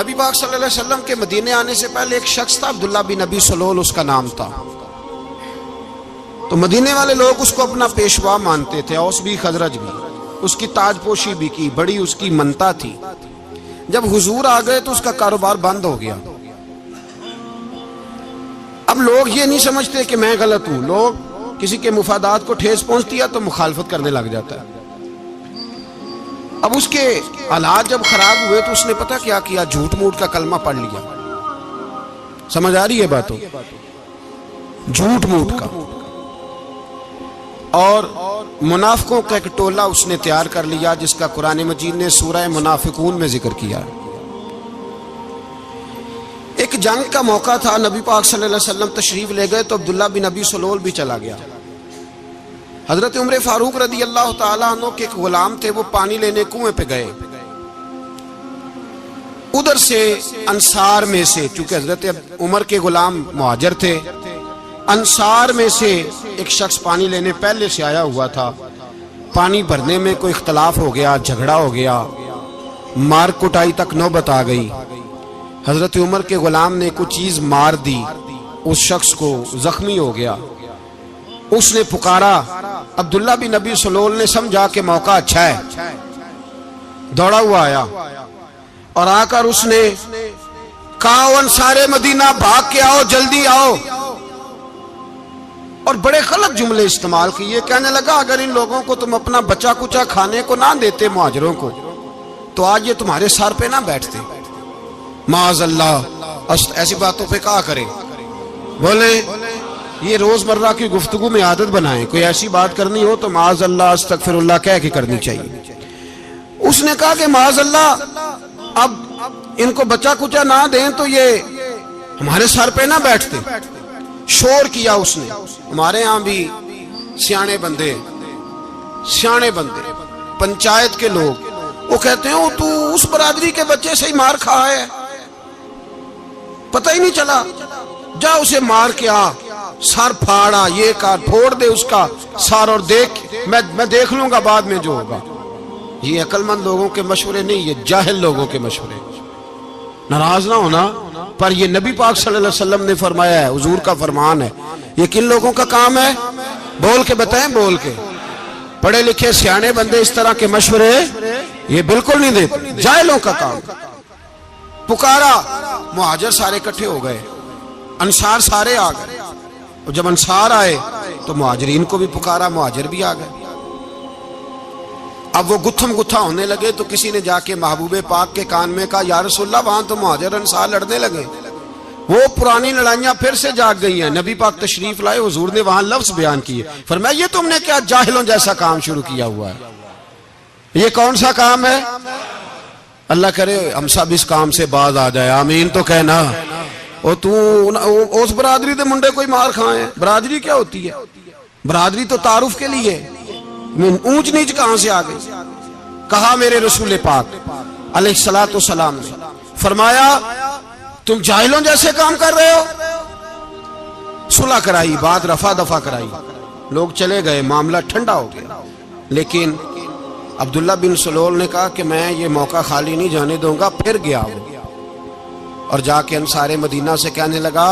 نبی پاک صلی اللہ علیہ وسلم کے مدینے آنے سے پہلے ایک شخص تھا، عبداللہ بن ابی سلول اس کا نام تھا۔ تو مدینے والے لوگ اس کو اپنا پیشوا مانتے تھے، اوس بھی خزرج بھی، اس کی تاج پوشی بھی کی، بڑی اس کی منتا تھی۔ جب حضور آ گئے تو اس کا کاروبار بند ہو گیا۔ اب لوگ یہ نہیں سمجھتے کہ میں غلط ہوں، لوگ کسی کے مفادات کو ٹھیس پہنچتی ہے تو مخالفت کرنے لگ جاتا ہے۔ اب اس کے حالات جب خراب ہوئے تو اس نے پتہ کیا کیا، جھوٹ موٹ کا کلمہ پڑھ لیا۔ سمجھ آ رہی ہے باتوں؟ جھوٹ موٹ کا، اور منافقوں کا ایک ٹولہ اس نے تیار کر لیا جس کا قرآن مجید نے سورہ منافقون میں ذکر کیا۔ ایک جنگ کا موقع تھا، نبی پاک صلی اللہ علیہ وسلم تشریف لے گئے تو عبداللہ بن ابی سلول بھی چلا گیا۔ حضرت عمر فاروق رضی اللہ تعالیٰ عنہ کے ایک غلام تھے، وہ پانی لینے کنویں پہ گئے۔ ادھر سے انصار میں سے، چونکہ حضرت عمر کے غلام مہاجر تھے، انصار میں سے ایک شخص پانی لینے پہلے سے آیا ہوا تھا۔ پانی بھرنے میں کوئی اختلاف ہو گیا، جھگڑا ہو گیا، مار کٹائی تک نوبت آ گئی۔ حضرت عمر کے غلام نے کچھ چیز مار دی، اس شخص کو زخمی ہو گیا۔ اس نے پکارا، عبداللہ بن ابی سلول نے سمجھا کہ موقع اچھا ہے، دوڑا ہوا آیا اور آ کر اس نے کہا، انصار مدینہ بھاگ کے آؤ، جلدی آؤ، اور بڑے غلط جملے استعمال کیے۔ کہنے لگا اگر ان لوگوں کو تم اپنا بچا کچا کھانے کو نہ دیتے مہاجروں کو تو آج یہ تمہارے سر پہ نہ بیٹھتے۔ معاذ اللہ، ایسی باتوں پہ کہا کرے، بولے یہ روزمرہ کی گفتگو میں عادت بنائیں، کوئی ایسی بات کرنی ہو تو معاذ اللہ استغفر اللہ کہہ کے کرنی چاہیے۔ اس نے کہا کہ معاذ اللہ اب ان کو بچا کچا نہ دیں تو یہ ہمارے سر پہ نہ بیٹھتے۔ شور کیا اس نے۔ ہمارے ہاں بھی سیانے بندے پنچایت کے لوگ وہ کہتے ہیں تو اس برادری کے بچے سے ہی مار کھا ہے، پتہ ہی نہیں چلا، جا اسے مار کے آ، سر پھاڑا، یہ کار پھوڑ دے اس کا سر، اور دیکھ میں دیکھ لوں گا بعد میں جو ہوگا۔ یہ عقل مند لوگوں کے مشورے نہیں، یہ جاہل لوگوں کے مشورے۔ ناراض نہ ہونا، پر یہ نبی پاک صلی اللہ علیہ وسلم نے فرمایا ہے، حضور کا فرمان ہے۔ یہ کن لوگوں کا کام ہے؟ بول کے بتائیں، بول کے۔ پڑھے لکھے سیانے بندے اس طرح کے مشورے یہ بالکل نہیں دیتے، جاہلوں کا کام۔ پکارا، مہاجر سارے اکٹھے ہو گئے، انصار سارے آ گئے، اور جب انصار آئے تو مہاجرین کو بھی پکارا، مہاجر بھی آ گئے۔ اب وہ گتھم گتھا ہونے لگے تو کسی نے جا کے محبوب پاک کے کان میں کہا، یا رسول اللہ وہاں تو مہاجر انصار لڑنے لگے۔ وہ پرانی لڑائیاں پھر سے جاگ گئی ہیں۔ نبی پاک تشریف لائے، حضور نے وہاں لفظ بیان کیے، فرمایا یہ تم نے کیا جاہلوں جیسا کام شروع کیا ہوا ہے؟ یہ کون سا کام ہے؟ اللہ کرے ہم سب اس کام سے باز آ جائے، آمین تو کہنا۔ اور تو اس برادری دے منڈے کوئی مار کھائیں؟ برادری کیا ہوتی ہے؟ برادری تو تعارف کے لیے، اونچ نیچ کہاں سے آ گئی؟ کہا میرے رسول پاک علیہ الصلوۃ والسلام نے فرمایا تم جاہلوں جیسے کام کر رہے ہو۔ صلح کرائی، بات رفع دفع کرائی، لوگ چلے گئے، معاملہ ٹھنڈا ہو گیا۔ لیکن عبداللہ بن سلول نے کہا کہ میں یہ موقع خالی نہیں جانے دوں گا۔ پھر گیا وہ اور جا کے انصار مدینہ سے کہنے لگا،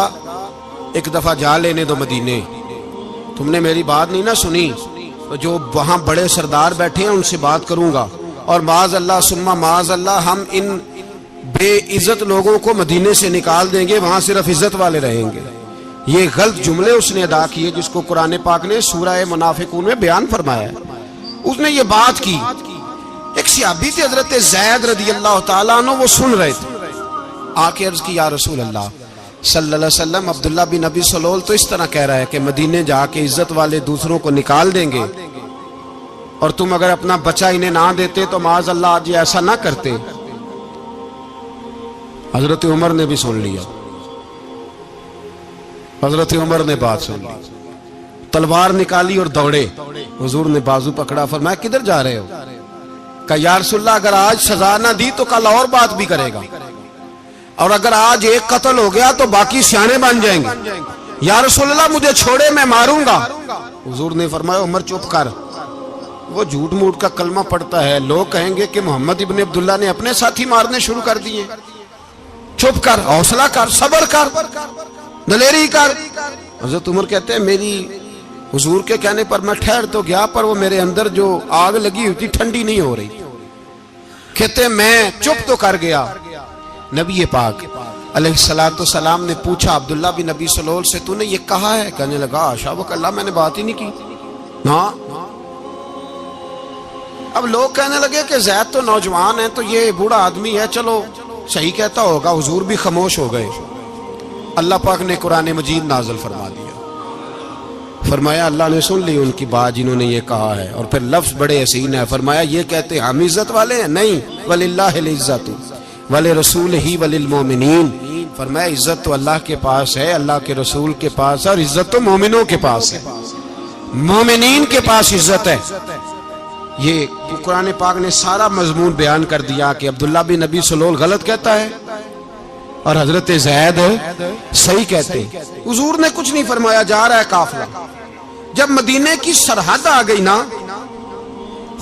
ایک دفعہ جا لینے دو مدینے، تم نے میری بات نہیں نہ سنی تو جو وہاں بڑے سردار بیٹھے ہیں ان سے بات کروں گا، اور معاذ اللہ ثم معاذ اللہ ہم ان بے عزت لوگوں کو مدینے سے نکال دیں گے، وہاں صرف عزت والے رہیں گے۔ یہ غلط جملے اس نے ادا کیے جس کو قرآن پاک نے سورہ منافقون میں بیان فرمایا ہے۔ اس نے یہ بات کی۔ ایک صحابی تھے حضرت زید رضی اللہ تعالیٰ عنہ، وہ سن رہے تھے، آ کے عرض کی، یا رسول اللہ صلی اللہ علیہ وسلم عبداللہ بن ابی سلول تو اس طرح کہہ رہا ہے کہ مدینے جا کے عزت والے دوسروں کو نکال دیں گے، اور تم اگر اپنا بچہ انہیں نہ دیتے تو معاذ اللہ آج یہ ایسا نہ کرتے۔ حضرت عمر نے بھی سن لیا، حضرت عمر نے بات سن لی، تلوار نکالی اور دوڑے۔ حضور نے بازو پکڑا، فرمایا کدھر جا رہے ہو؟ کہا یا رسول اللہ اگر آج سزا نہ دی تو کل اور بات بھی کرے گا، اور اگر آج ایک قتل ہو گیا تو باقی سیانے بن جائیں گے۔ یا رسول اللہ مجھے چھوڑے، میں ماروں گا۔ حضور نے فرمایا عمر چپ کر، وہ جھوٹ موٹ کا کلمہ پڑھتا ہے، لوگ کہیں گے کہ محمد ابن عبداللہ نے اپنے ساتھی مارنے شروع کر دیے۔ چپ کر، حوصلہ کر، صبر کر، دلیری کر۔ حضرت عمر کہتے ہیں میری حضور کے کہنے پر میں ٹھہر تو گیا، پر وہ میرے اندر جو آگ لگی ہوئی تھی ٹھنڈی نہیں ہو رہی۔ کہتے ہیں میں چپ تو کر گیا۔ نبی پاک علیہ السلام نے پوچھا عبداللہ بن نبی سلول سے تو نے یہ کہا ہے؟ کہنے لگا حاشا وکلا، میں نے بات ہی نہیں کی۔ ہاں، اب لوگ کہنے لگے کہ زید تو نوجوان ہے، تو یہ بوڑھا آدمی ہے، چلو صحیح کہتا ہوگا۔ حضور بھی خاموش ہو گئے۔ اللہ پاک نے قرآن مجید نازل فرما دیا، فرمایا اللہ نے سن لی ان کی بات جنہوں نے یہ کہا ہے، اور پھر لفظ بڑے حسین ہے، فرمایا یہ کہتے ہم عزت والے ہیں؟ نہیں، وَلِلَّهِ الْعِزَّةُ وَلِرَسُولِهِ وَلِلْمُؤْمِنِينَ، فرمایا عزت تو اللہ کے پاس ہے، اللہ کے رسول کے پاس ہے، اور عزت تو مومنوں کے پاس ہے، مومنین کے پاس عزت ہے۔ یہ قرآن پاک نے سارا مضمون بیان کر دیا کہ عبداللہ بن نبی سلول غلط کہتا ہے اور حضرت زید صحیح کہتے ہیں۔ حضور نے کچھ نہیں فرمایا، جا رہا ہے قافلہ۔ جب مدینے کی سرحد آ گئی نا،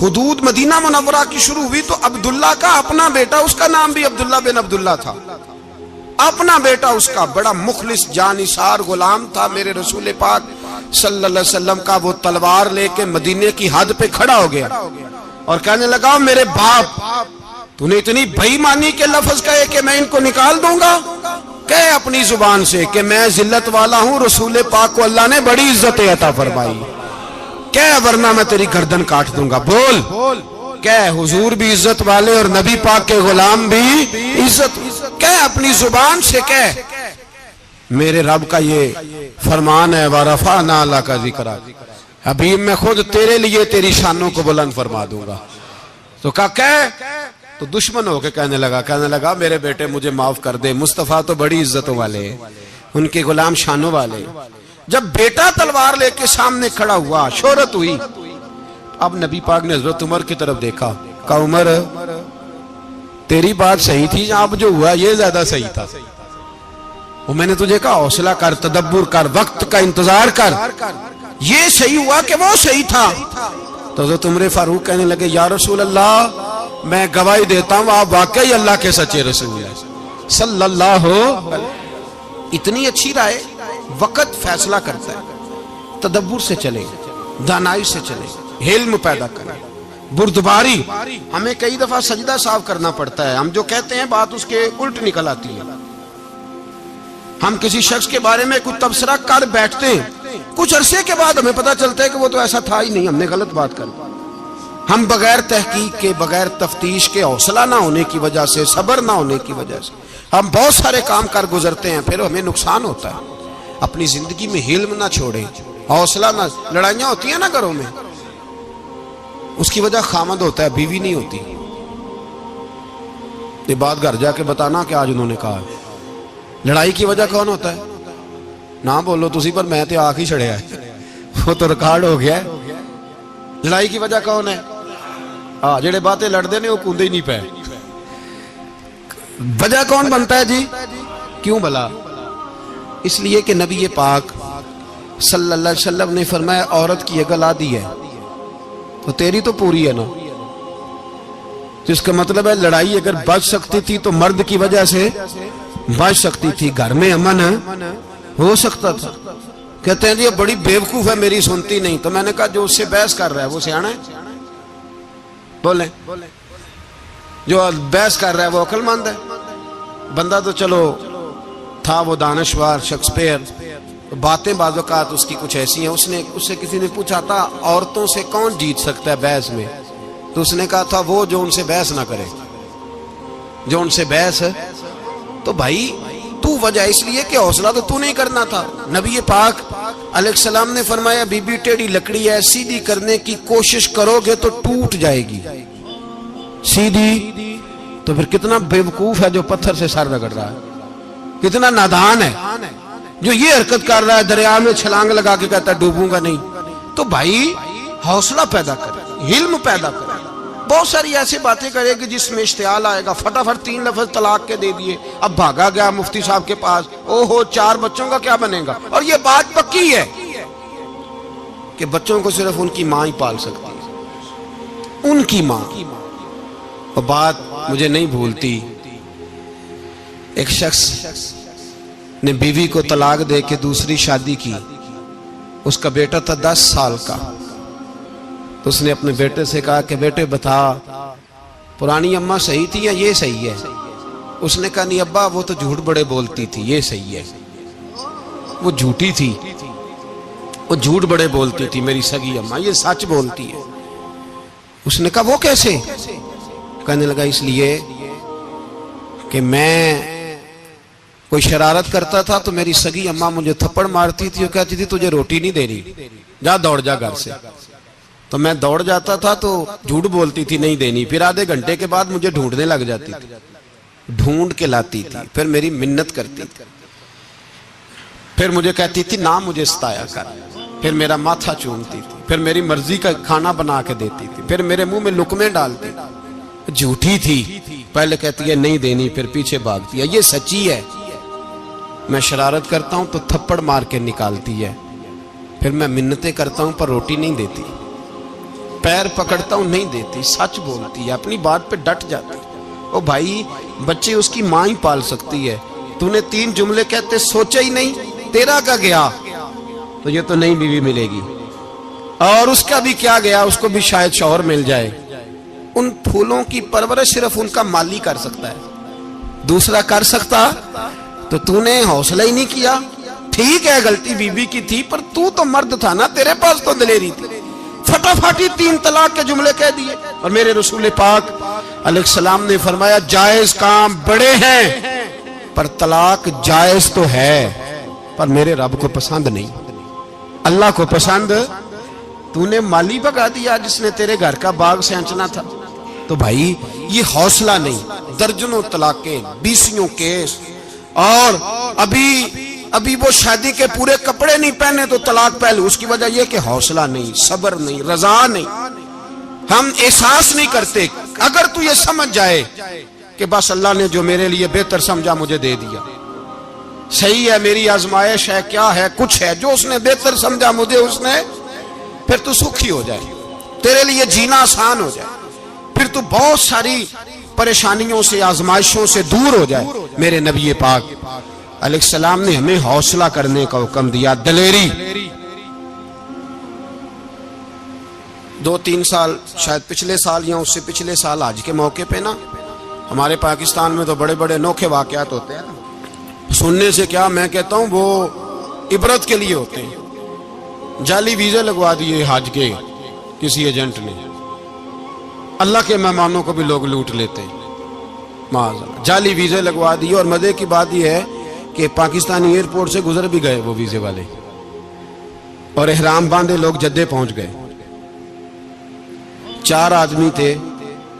حدود مدینہ منورہ کی شروع ہوئی، تو عبداللہ کا اپنا بیٹا، اس کا نام بھی عبداللہ بن عبداللہ تھا، اپنا بیٹا اس کا بڑا مخلص جانثار غلام تھا میرے رسول پاک صلی اللہ علیہ وسلم کا، وہ تلوار لے کے مدینے کی حد پہ کھڑا ہو گیا اور کہنے لگا میرے باپ تو نے اتنی بے ایمانی کے لفظ کہے کہ میں ان کو نکال دوں گا؟ کہے اپنی زبان سے کہ میں ذلت والا ہوں، رسول پاک کو اللہ نے بڑی عزت عطا فرمائی، کہے ورنہ میں تیری گردن کاٹ دوں گا۔ بول، کہے حضور بھی عزت والے اور نبی پاک کے غلام بھی عزت، کہے اپنی زبان سے، کہے میرے رب کا یہ فرمان ہے وَرَفَعْنَا لَكَ ذِكْرَكَ، حبیب میں خود تیرے لیے تیری شانوں کو بلند فرما دوں گا۔ تو کہا تو دشمن ہو کے کہنے لگا میرے بیٹے مجھے معاف کر دے، مصطفیٰ تو بڑی عزتوں والے، ان کے غلام شانوں والے۔ جب بیٹا تلوار لے کے سامنے کھڑا ہوا، شہرت ہوئی، اب نبی پاک نے حضرت عمر کی طرف دیکھا، کہا عمر تیری بات صحیح تھی، اب جو ہوا یہ زیادہ صحیح تھا، وہ میں نے تجھے کہا حوصلہ کر، تدبر کر، وقت کا انتظار کر، یہ صحیح ہوا کہ وہ صحیح تھا۔ تو حضرت عمر فاروق کہنے لگے یا رسول اللہ میں گواہی دیتا ہوں آپ واقعی اللہ کے سچے رسول ہیں صلی اللہ علیہ۔ اتنی اچھی رائے، وقت فیصلہ کرتا ہے، تدبر سے چلے، دانائی سے چلے، علم پیدا کرے، بردباری۔ ہمیں کئی دفعہ سجدہ صاف کرنا پڑتا ہے، ہم جو کہتے ہیں بات اس کے الٹ نکل آتی ہے۔ ہم کسی شخص کے بارے میں کچھ تبصرہ کر بیٹھتے ہیں، کچھ عرصے کے بعد ہمیں پتہ چلتا ہے کہ وہ تو ایسا تھا ہی نہیں، ہم نے غلط بات کر۔ ہم بغیر تحقیق کے، بغیر تفتیش کے، حوصلہ نہ ہونے کی وجہ سے، صبر نہ ہونے کی وجہ سے ہم بہت سارے کام کر گزرتے ہیں، پھر ہمیں نقصان ہوتا ہے۔ اپنی زندگی میں حلم نہ چھوڑیں، حوصلہ نہ، لڑائیاں ہوتی ہیں نا گھروں میں، اس کی وجہ خامد ہوتا ہے، بیوی نہیں ہوتی۔ یہ بات گھر جا کے بتانا کہ آج انہوں نے کہا ہے۔ لڑائی کی وجہ کون ہوتا ہے؟ نہ بولو تسی، پر میں تے آنکھ ہی چھڑیا ہے، وہ تو ریکارڈ ہو گیا ہے۔ لڑائی کی وجہ کون ہے؟ جڑے باتیں لڑتے ہیں وہ کوندے ہی نہیں پے۔ وجہ کون بنتا ہے جی؟ کیوں بلا؟ اس لیے کہ نبی پاک صلی اللہ علیہ وسلم نے فرمایا عورت کی اگل آدھی ہے تو تیری تو پوری ہے نا، جس کا مطلب ہے لڑائی اگر بچ سکتی تھی تو مرد کی وجہ سے بچ سکتی تھی، گھر میں امن ہو سکتا تھا۔ کہتے ہیں یہ بڑی بیوقوف ہے، میری سنتی نہیں۔ تو میں نے کہا جو اس سے بحث کر رہا ہے وہ سیانا ہے؟ بولیں، جو بحث کر رہا ہے وہ عقل مند ہے؟ بندہ تو چلو تھا وہ دانشور شیکسپیئر، باتیں بعض اوقات اس کی کچھ ایسی ہیں۔ اس سے کسی نے پوچھا تھا عورتوں سے کون جیت سکتا ہے بحث میں، تو اس نے کہا تھا وہ جو ان سے بحث نہ کرے، جو ان سے بحث ہے۔ تو بھائی تو وجہ اس لیے کہ حوصلہ تو نہیں کرنا تھا۔ نبی پاک علیہ السلام نے فرمایا بی بی ٹیڑھی لکڑی ہے، سیدھی کرنے کی کوشش کرو گے تو ٹوٹ جائے گی، سیدھی۔ تو پھر کتنا بیوقوف ہے جو پتھر سے سر رگڑ رہا ہے، کتنا نادان ہے جو یہ حرکت کر رہا ہے، دریا میں چھلانگ لگا کے کہتا ہے ڈوبوں گا نہیں۔ تو بھائی حوصلہ پیدا کرے، علم پیدا کرے، بہت ساری ایسی باتیں کرے کہ جس میں اشتعال آئے گا، فٹافٹ 3 لفظ طلاق کے دے دیے، اب بھاگا گیا مفتی صاحب کے پاس، او ہو 4 بچوں کا کیا بنے گا؟ اور یہ بات پکی ہے کہ بچوں کو صرف ان کی ماں ہی پال سکتی ہے، ان کی ماں۔ اور بات مجھے نہیں بھولتی، ایک شخص نے بیوی کو طلاق دے کے دوسری شادی کی. اس کا بیٹا تھا 10 سال کا. تو اس نے اپنے بیٹے سے کہا کہ بیٹے بتا پرانی اماں صحیح تھی یا یہ صحیح ہے؟ اس نے کہا نہیں ابا وہ تو جھوٹ بڑے بولتی تھی، یہ صحیح ہے. وہ جھوٹی تھی، وہ جھوٹ بڑے بولتی تھی میری سگی اماں، یہ سچ بولتی ہے. اس نے کہا وہ کیسے؟ کہنے لگا اس لیے کہ میں کوئی شرارت کرتا تھا تو میری سگی اماں مجھے تھپڑ مارتی تھی اور کہتی تھی تجھے روٹی نہیں دینی، جا دوڑ جا گھر سے. تو میں دوڑ جاتا تھا تو جھوٹ بولتی تھی نہیں دینی، پھر آدھے گھنٹے کے بعد مجھے ڈھونڈنے لگ جاتی تھی، ڈھونڈ کے لاتی تھی، پھر میری منت کرتی تھی، پھر مجھے کہتی تھی نہ مجھے ستایا کر، پھر میرا ماتھا چومتی تھی، پھر میری مرضی کا کھانا بنا کے دیتی تھی، پھر میرے منہ میں لقمے ڈالتی تھی. جھوٹی تھی، پہلے کہتی ہے نہیں دینی پھر پیچھے بھاگتی ہے. یہ سچی ہے، میں شرارت کرتا ہوں تو تھپڑ مار کے نکالتی ہے، پھر میں منتیں کرتا ہوں پر روٹی نہیں دیتی، پیر پکڑتا ہوں نہیں دیتی. سچ بولتی ہے، اپنی بات پہ ڈٹ جاتی. او بھائی بچے اس کی ماں ہی پال سکتی ہے، تو نے 3 جملے کہتے سوچا ہی نہیں، تیرا کا گیا تو یہ تو نئی بیوی ملے گی، اور اس کا بھی کیا گیا، اس کو بھی شاید شوہر مل جائے. ان پھولوں کی پرورش صرف ان کا مالی کر سکتا ہے، دوسرا کر سکتا تو نے حوصلہ ہی نہیں کیا. ٹھیک ہے غلطی بیوی کی تھی پر تو مرد تھا نا، تیرے پاس تو دلیری تھی. فٹافٹی 3 طلاق کے جملے کہہ دیے. اور میرے رسول پاک علیہ السلام نے فرمایا جائز کام بڑے ہیں پر طلاق جائز تو ہے پر میرے رب کو پسند نہیں، اللہ کو پسند. تو نے مالی بگا دیا جس نے تیرے گھر کا باغ سینچنا تھا. تو بھائی یہ حوصلہ نہیں، درجنوں طلاقیں، 20 کیس، اور ابھی وہ شادی کے پورے کپڑے نہیں پہنے تو طلاق پہلے. اس کی وجہ یہ کہ حوصلہ نہیں، صبر نہیں، رضا نہیں، ہم احساس نہیں کرتے. اگر تو یہ سمجھ جائے کہ بس اللہ نے جو میرے لیے بہتر سمجھا مجھے دے دیا، صحیح ہے میری آزمائش ہے، کیا ہے کچھ ہے جو اس نے بہتر سمجھا مجھے اس نے، پھر تو سکھی ہو جائے، تیرے لیے جینا آسان ہو جائے، پھر تو بہت ساری پریشانیوں سے آزمائشوں سے دور ہو جائے. میرے نبی پاک علیہ السلام نے ہمیں حوصلہ کرنے کا حکم دیا، دلیری. 2-3 سال شاید پچھلے سال یا اس سے پچھلے سال حج کے موقع پہ نا ہمارے پاکستان میں تو بڑے بڑے انوکھے واقعات ہوتے ہیں نا، سننے سے کیا میں کہتا ہوں وہ عبرت کے لیے ہوتے ہیں. جعلی ویزے لگوا دیے حج کے کسی ایجنٹ نے، اللہ کے مہمانوں کو بھی لوگ لوٹ لیتے ہیں، معاذاللہ جعلی ویزے لگوا دیے. اور مزے کی بات یہ ہے کہ پاکستانی ایئرپورٹ سے گزر بھی گئے وہ ویزے والے، اور احرام باندھے لوگ جدے پہنچ گئے. 4 آدمی تھے،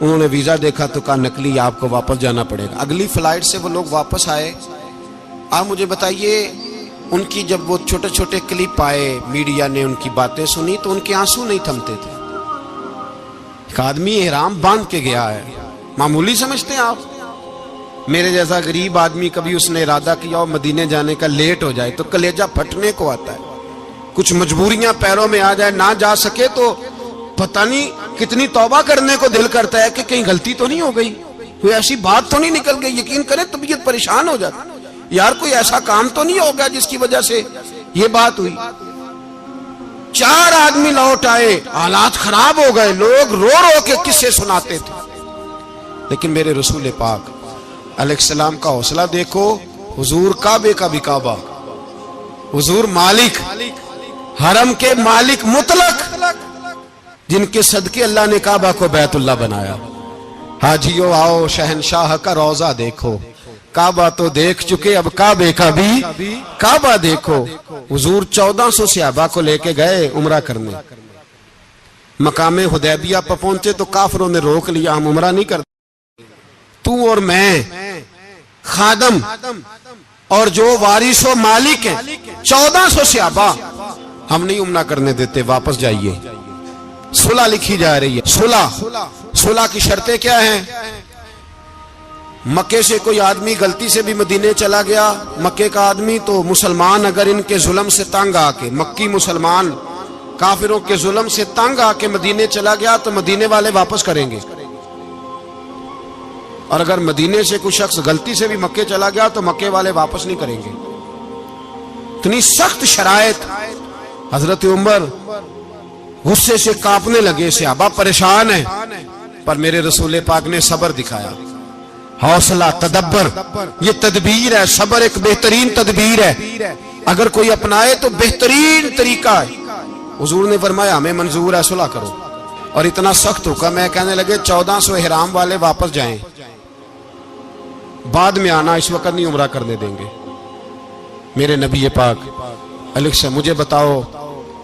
انہوں نے ویزا دیکھا تو کہا نقلی آپ کو واپس جانا پڑے گا. اگلی فلائٹ سے وہ لوگ واپس آئے. آپ مجھے بتائیے ان کی جب وہ چھوٹے چھوٹے کلپ آئے، میڈیا نے ان کی باتیں سنی تو ان کے آنسو نہیں تھمتے تھے. ایک آدمی احرام باندھ کے گیا ہے، معمولی سمجھتے ہیں آپ؟ میرے جیسا غریب آدمی کبھی اس نے ارادہ کیا اور مدینے جانے کا لیٹ ہو جائے تو کلیجہ پھٹنے کو آتا ہے. کچھ مجبوریاں پیروں میں آ جائے، نہ جا سکے تو پتہ نہیں کتنی توبہ کرنے کو دل کرتا ہے کہ کہیں غلطی تو نہیں ہو گئی، کوئی ایسی بات تو نہیں نکل گئی. یقین کریں طبیعت پریشان ہو جاتی، یار کوئی ایسا کام تو نہیں ہوگا جس کی وجہ سے یہ بات ہوئی. 4 آدمی لوٹ آئے، حالات خراب ہو گئے، لوگ رو رو کے قصے سناتے تھے. لیکن میرے رسول پاک علیہ السلام کا حوصلہ دیکھو. حضور کعبے کا بھی کعبہ، حضور مالک، حرم کے مالک مطلق، جن کے صدقے اللہ نے کعبہ کو بیت اللہ بنایا. حاجیو آؤ شہنشاہ کا روضہ دیکھو، کعبہ تو دیکھ چکے اب کعبے کا بھی کعبہ دیکھو. حضور 1400 صحابہ کو لے کے گئے عمرہ کرنے. مقام حدیبیہ پر پہنچے تو کافروں نے روک لیا، ہم عمرہ نہیں کرتے. تو اور میں خادم اور جو وارث و مالک ہیں 1400 صحابہ ہم نہیں عمرہ کرنے دیتے، واپس جائیے. صلح لکھی جا رہی ہے. صلح کی شرطیں کیا ہیں؟ مکے سے کوئی آدمی غلطی سے بھی مدینے چلا گیا، مکے کا آدمی، تو مسلمان اگر ان کے ظلم سے تنگ آ کے، مکی مسلمان کافروں کے ظلم سے تنگ آ کے مدینے چلا گیا تو مدینے والے واپس کریں گے. اور اگر مدینے سے کوئی شخص غلطی سے بھی مکے چلا گیا تو مکے والے واپس نہیں کریں گے. اتنی سخت شرائط. حضرت عمر غصے سے کانپنے لگے, صحابہ پریشان ہیں, پر میرے رسول پاک نے صبر دکھایا, حوصلہ, تدبر. یہ تدبیر ہے, صبر ایک بہترین تدبیر ہے, اگر کوئی اپنائے تو بہترین طریقہ ہے. حضور نے فرمایا ہمیں منظور ہے, صلح کرو. اور اتنا سخت حکم ہے, کہنے لگے 1400 احرام والے واپس جائیں, بعد میں آنا, اس وقت نہیں عمرہ کرنے دیں گے. میرے نبی پاک علیہ السلام, مجھے بتاؤ,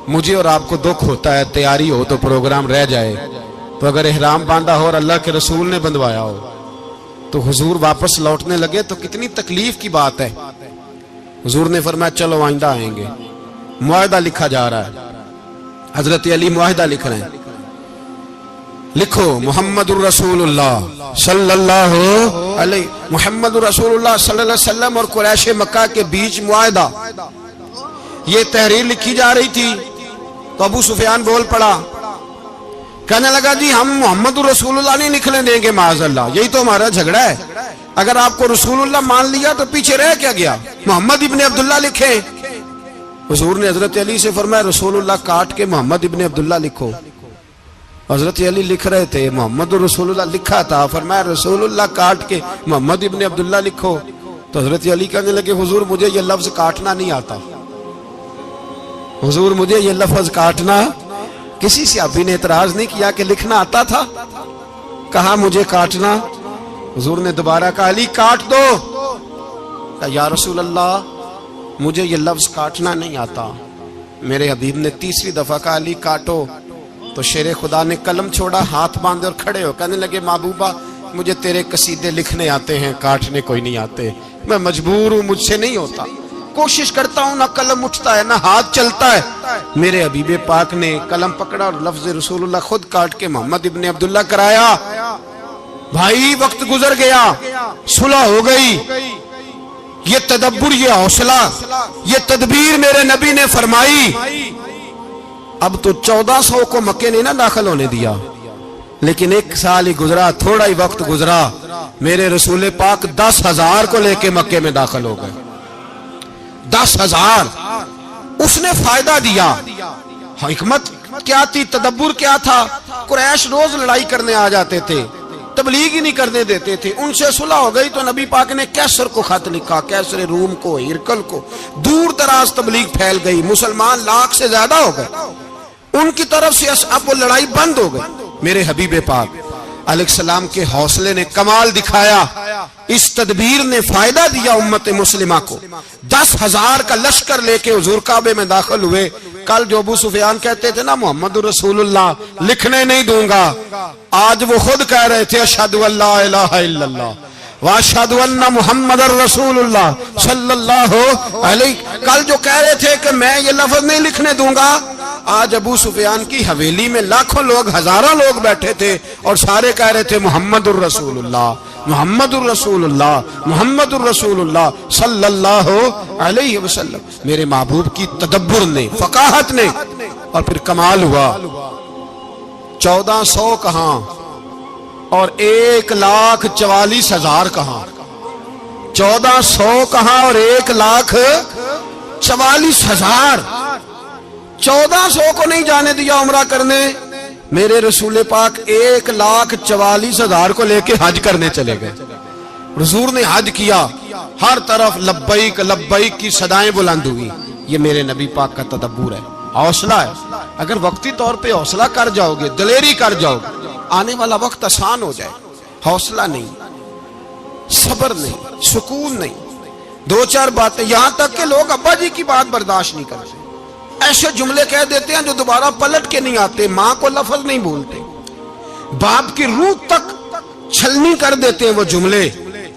مجھے اور آپ کو دکھ ہوتا ہے تیاری ہو تو پروگرام رہ جائے, تو اگر احرام باندھا ہو اور اللہ کے رسول نے بندھوایا ہو تو حضور واپس لوٹنے لگے تو کتنی تکلیف کی بات ہے. حضور نے فرمایا چلو آئندہ آئیں گے. معاہدہ لکھا جا رہا ہے, حضرت علی معاہدہ لکھ رہے ہیں. لکھو محمد الرسول اللہ صلی اللہ علیہ, محمد الرسول اللہ صلی اللہ علیہ وسلم اور قریش مکہ کے بیچ معاہدہ. یہ تحریر لکھی جا رہی تھی تو ابو سفیان بول پڑا, کہنے لگا جی ہم محمد الرسول اللہ نہیں لکھنے دیں گے معاذ اللہ, یہی تو ہمارا جھگڑا ہے. اگر آپ کو رسول اللہ مان لیا تو پیچھے رہ کیا گیا, محمد ابن عبداللہ لکھے. حضور نے حضرت علی سے فرمایا رسول اللہ کاٹ کے محمد ابن عبداللہ لکھو. حضرت علی لکھ رہے تھے, محمد رسول اللہ لکھا تھا, فرمایا رسول اللہ کاٹ کے محمد ابن عبداللہ لکھو. تو حضرت علی کہنے لگے حضور مجھے یہ لفظ کاٹنا نہیں آتا, حضور مجھے یہ لفظ کاٹنا. کسی صحابی نے اعتراض نہیں کیا کہ لکھنا آتا تھا, کہا مجھے کاٹنا. حضور نے دوبارہ کہا علی کاٹ دو. کہا یا رسول اللہ مجھے یہ لفظ کاٹنا نہیں آتا. میرے حبیب نے تیسری دفعہ کہا علی کاٹو. تو شیر خدا نے قلم چھوڑا, ہاتھ باندھے اور کھڑے ہو کہنے لگے محبوبہ مجھے تیرے قصیدے لکھنے آتے ہیں, کاٹنے کوئی نہیں آتے, میں مجبور ہوں, مجھ سے نہیں ہوتا. کوشش کرتا ہوں, نہ قلم اٹھتا ہے نہ ہاتھ چلتا ہے. میرے حبیب پاک نے قلم پکڑا اور لفظ رسول اللہ خود کاٹ کے محمد ابن عبداللہ کرایا. بھائی وقت گزر گیا, صلح ہو گئی. یہ تدبر, یہ حوصلہ, یہ تدبیر میرے نبی نے فرمائی. اب تو 1400 کو مکے نے نہ داخل ہونے دیا, لیکن ایک سال ہی گزرا, تھوڑا ہی وقت گزرا, میرے رسول پاک 10,000 کو لے کے مکے میں داخل ہو گئے. 10,000. اس نے فائدہ دیا. حکمت کیا تھی, تدبر کیا تھا. قریش روز لڑائی کرنے آ جاتے تھے, تبلیغ ہی نہیں کرنے دیتے تھے. ان سے صلح ہو گئی تو نبی پاک نے کیسر کو خط لکھا, کیسر روم کو, ہرکل کو. دور دراز تبلیغ پھیل گئی, مسلمان 100,000 سے زیادہ ہو گئے. ان کی طرف سے اب وہ لڑائی بند ہو گئی. میرے حبیب پاک علیہ السلام کے حوصلے نے کمال دکھایا, اس تدبیر نے فائدہ دیا امت مسلمہ کو. 10,000 کا لشکر لے کے حضور کعبے میں داخل ہوئے. کل جو ابو سفیان کہتے تھے نا محمد رسول اللہ لکھنے نہیں دوں گا, آج وہ خود کہہ رہے تھے اشہد ان لا الہ الا اللہ واشہد ان محمد رسول اللہ صلی اللہ علیہ. کل جو کہہ رہے تھے کہ میں یہ لفظ نہیں لکھنے دوں گا, آج ابو سفیان کی حویلی میں لاکھوں لوگ, ہزاروں لوگ بیٹھے تھے اور سارے کہہ رہے تھے محمد الرسول اللہ محمد الرسول اللہ محمد الرسول اللہ صلی اللہ علیہ وسلم. میرے محبوب کی تدبر نے, فقاہت نے, اور پھر کمال ہوا. 1400 کہاں اور 1,44,000 کہاں. 1400 کہاں اور 1,44,000. 1400 کو نہیں جانے دیا عمرہ کرنے. میرے رسول پاک 1,44,000 کو لے کے حج کرنے چلے گئے. حضور نے حج کیا, ہر طرف لبیک لبیک کی صدائیں بلند ہوئی. یہ میرے نبی پاک کا تدبر ہے, حوصلہ ہے. اگر وقتی طور پہ حوصلہ کر جاؤ گے, دلیری کر جاؤ گے, آنے والا وقت آسان ہو جائے. حوصلہ نہیں, صبر نہیں, سکون نہیں, 2-4 باتیں, یہاں تک کہ لوگ ابا جی کی بات برداشت نہیں کرتے, ایسے جملے کہہ دیتے ہیں جو دوبارہ پلٹ کے نہیں آتے. ماں کو لفظ نہیں بولتے, باپ کی روح تک چھلنی کر دیتے ہیں وہ جملے.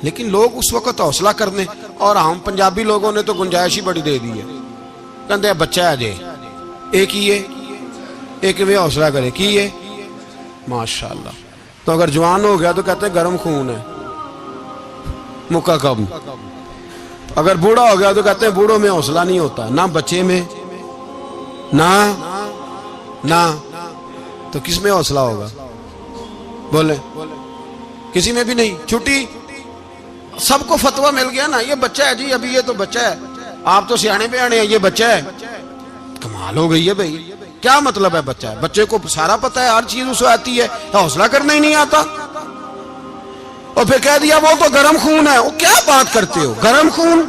لیکن لوگ اس وقت حوصلہ کرنے, اور ہم پنجابی لوگوں نے تو گنجائش ہی بڑی دے دی ہے. کہتے ہیں بچہ ہے جے ایک ہی ہے, ایک میں حوصلہ کرے کی ہے ماشاءاللہ. تو اگر جوان ہو گیا تو کہتے ہیں گرم خون ہے مکہ کم. اگر بوڑھا ہو گیا تو کہتے ہیں بوڑھوں میں حوصلہ نہیں ہوتا, نہ بچے میں نہ تو کس میں حوصلہ ہوگا؟ بولے کسی میں بھی نہیں. چھٹی سب کو فتویٰ مل گیا نا, یہ بچہ ہے جی, ابھی یہ تو بچہ ہے, آپ تو سیانے بیانے ہیں, یہ بچہ ہے. کمال ہو گئی ہے بھائی, کیا مطلب ہے بچہ ہے؟ بچے کو سارا پتہ ہے, ہر چیز اسے آتی ہے, حوصلہ کرنا ہی نہیں آتا. اور پھر کہہ دیا وہ تو گرم خون ہے. وہ کیا بات کرتے ہو, گرم خون؟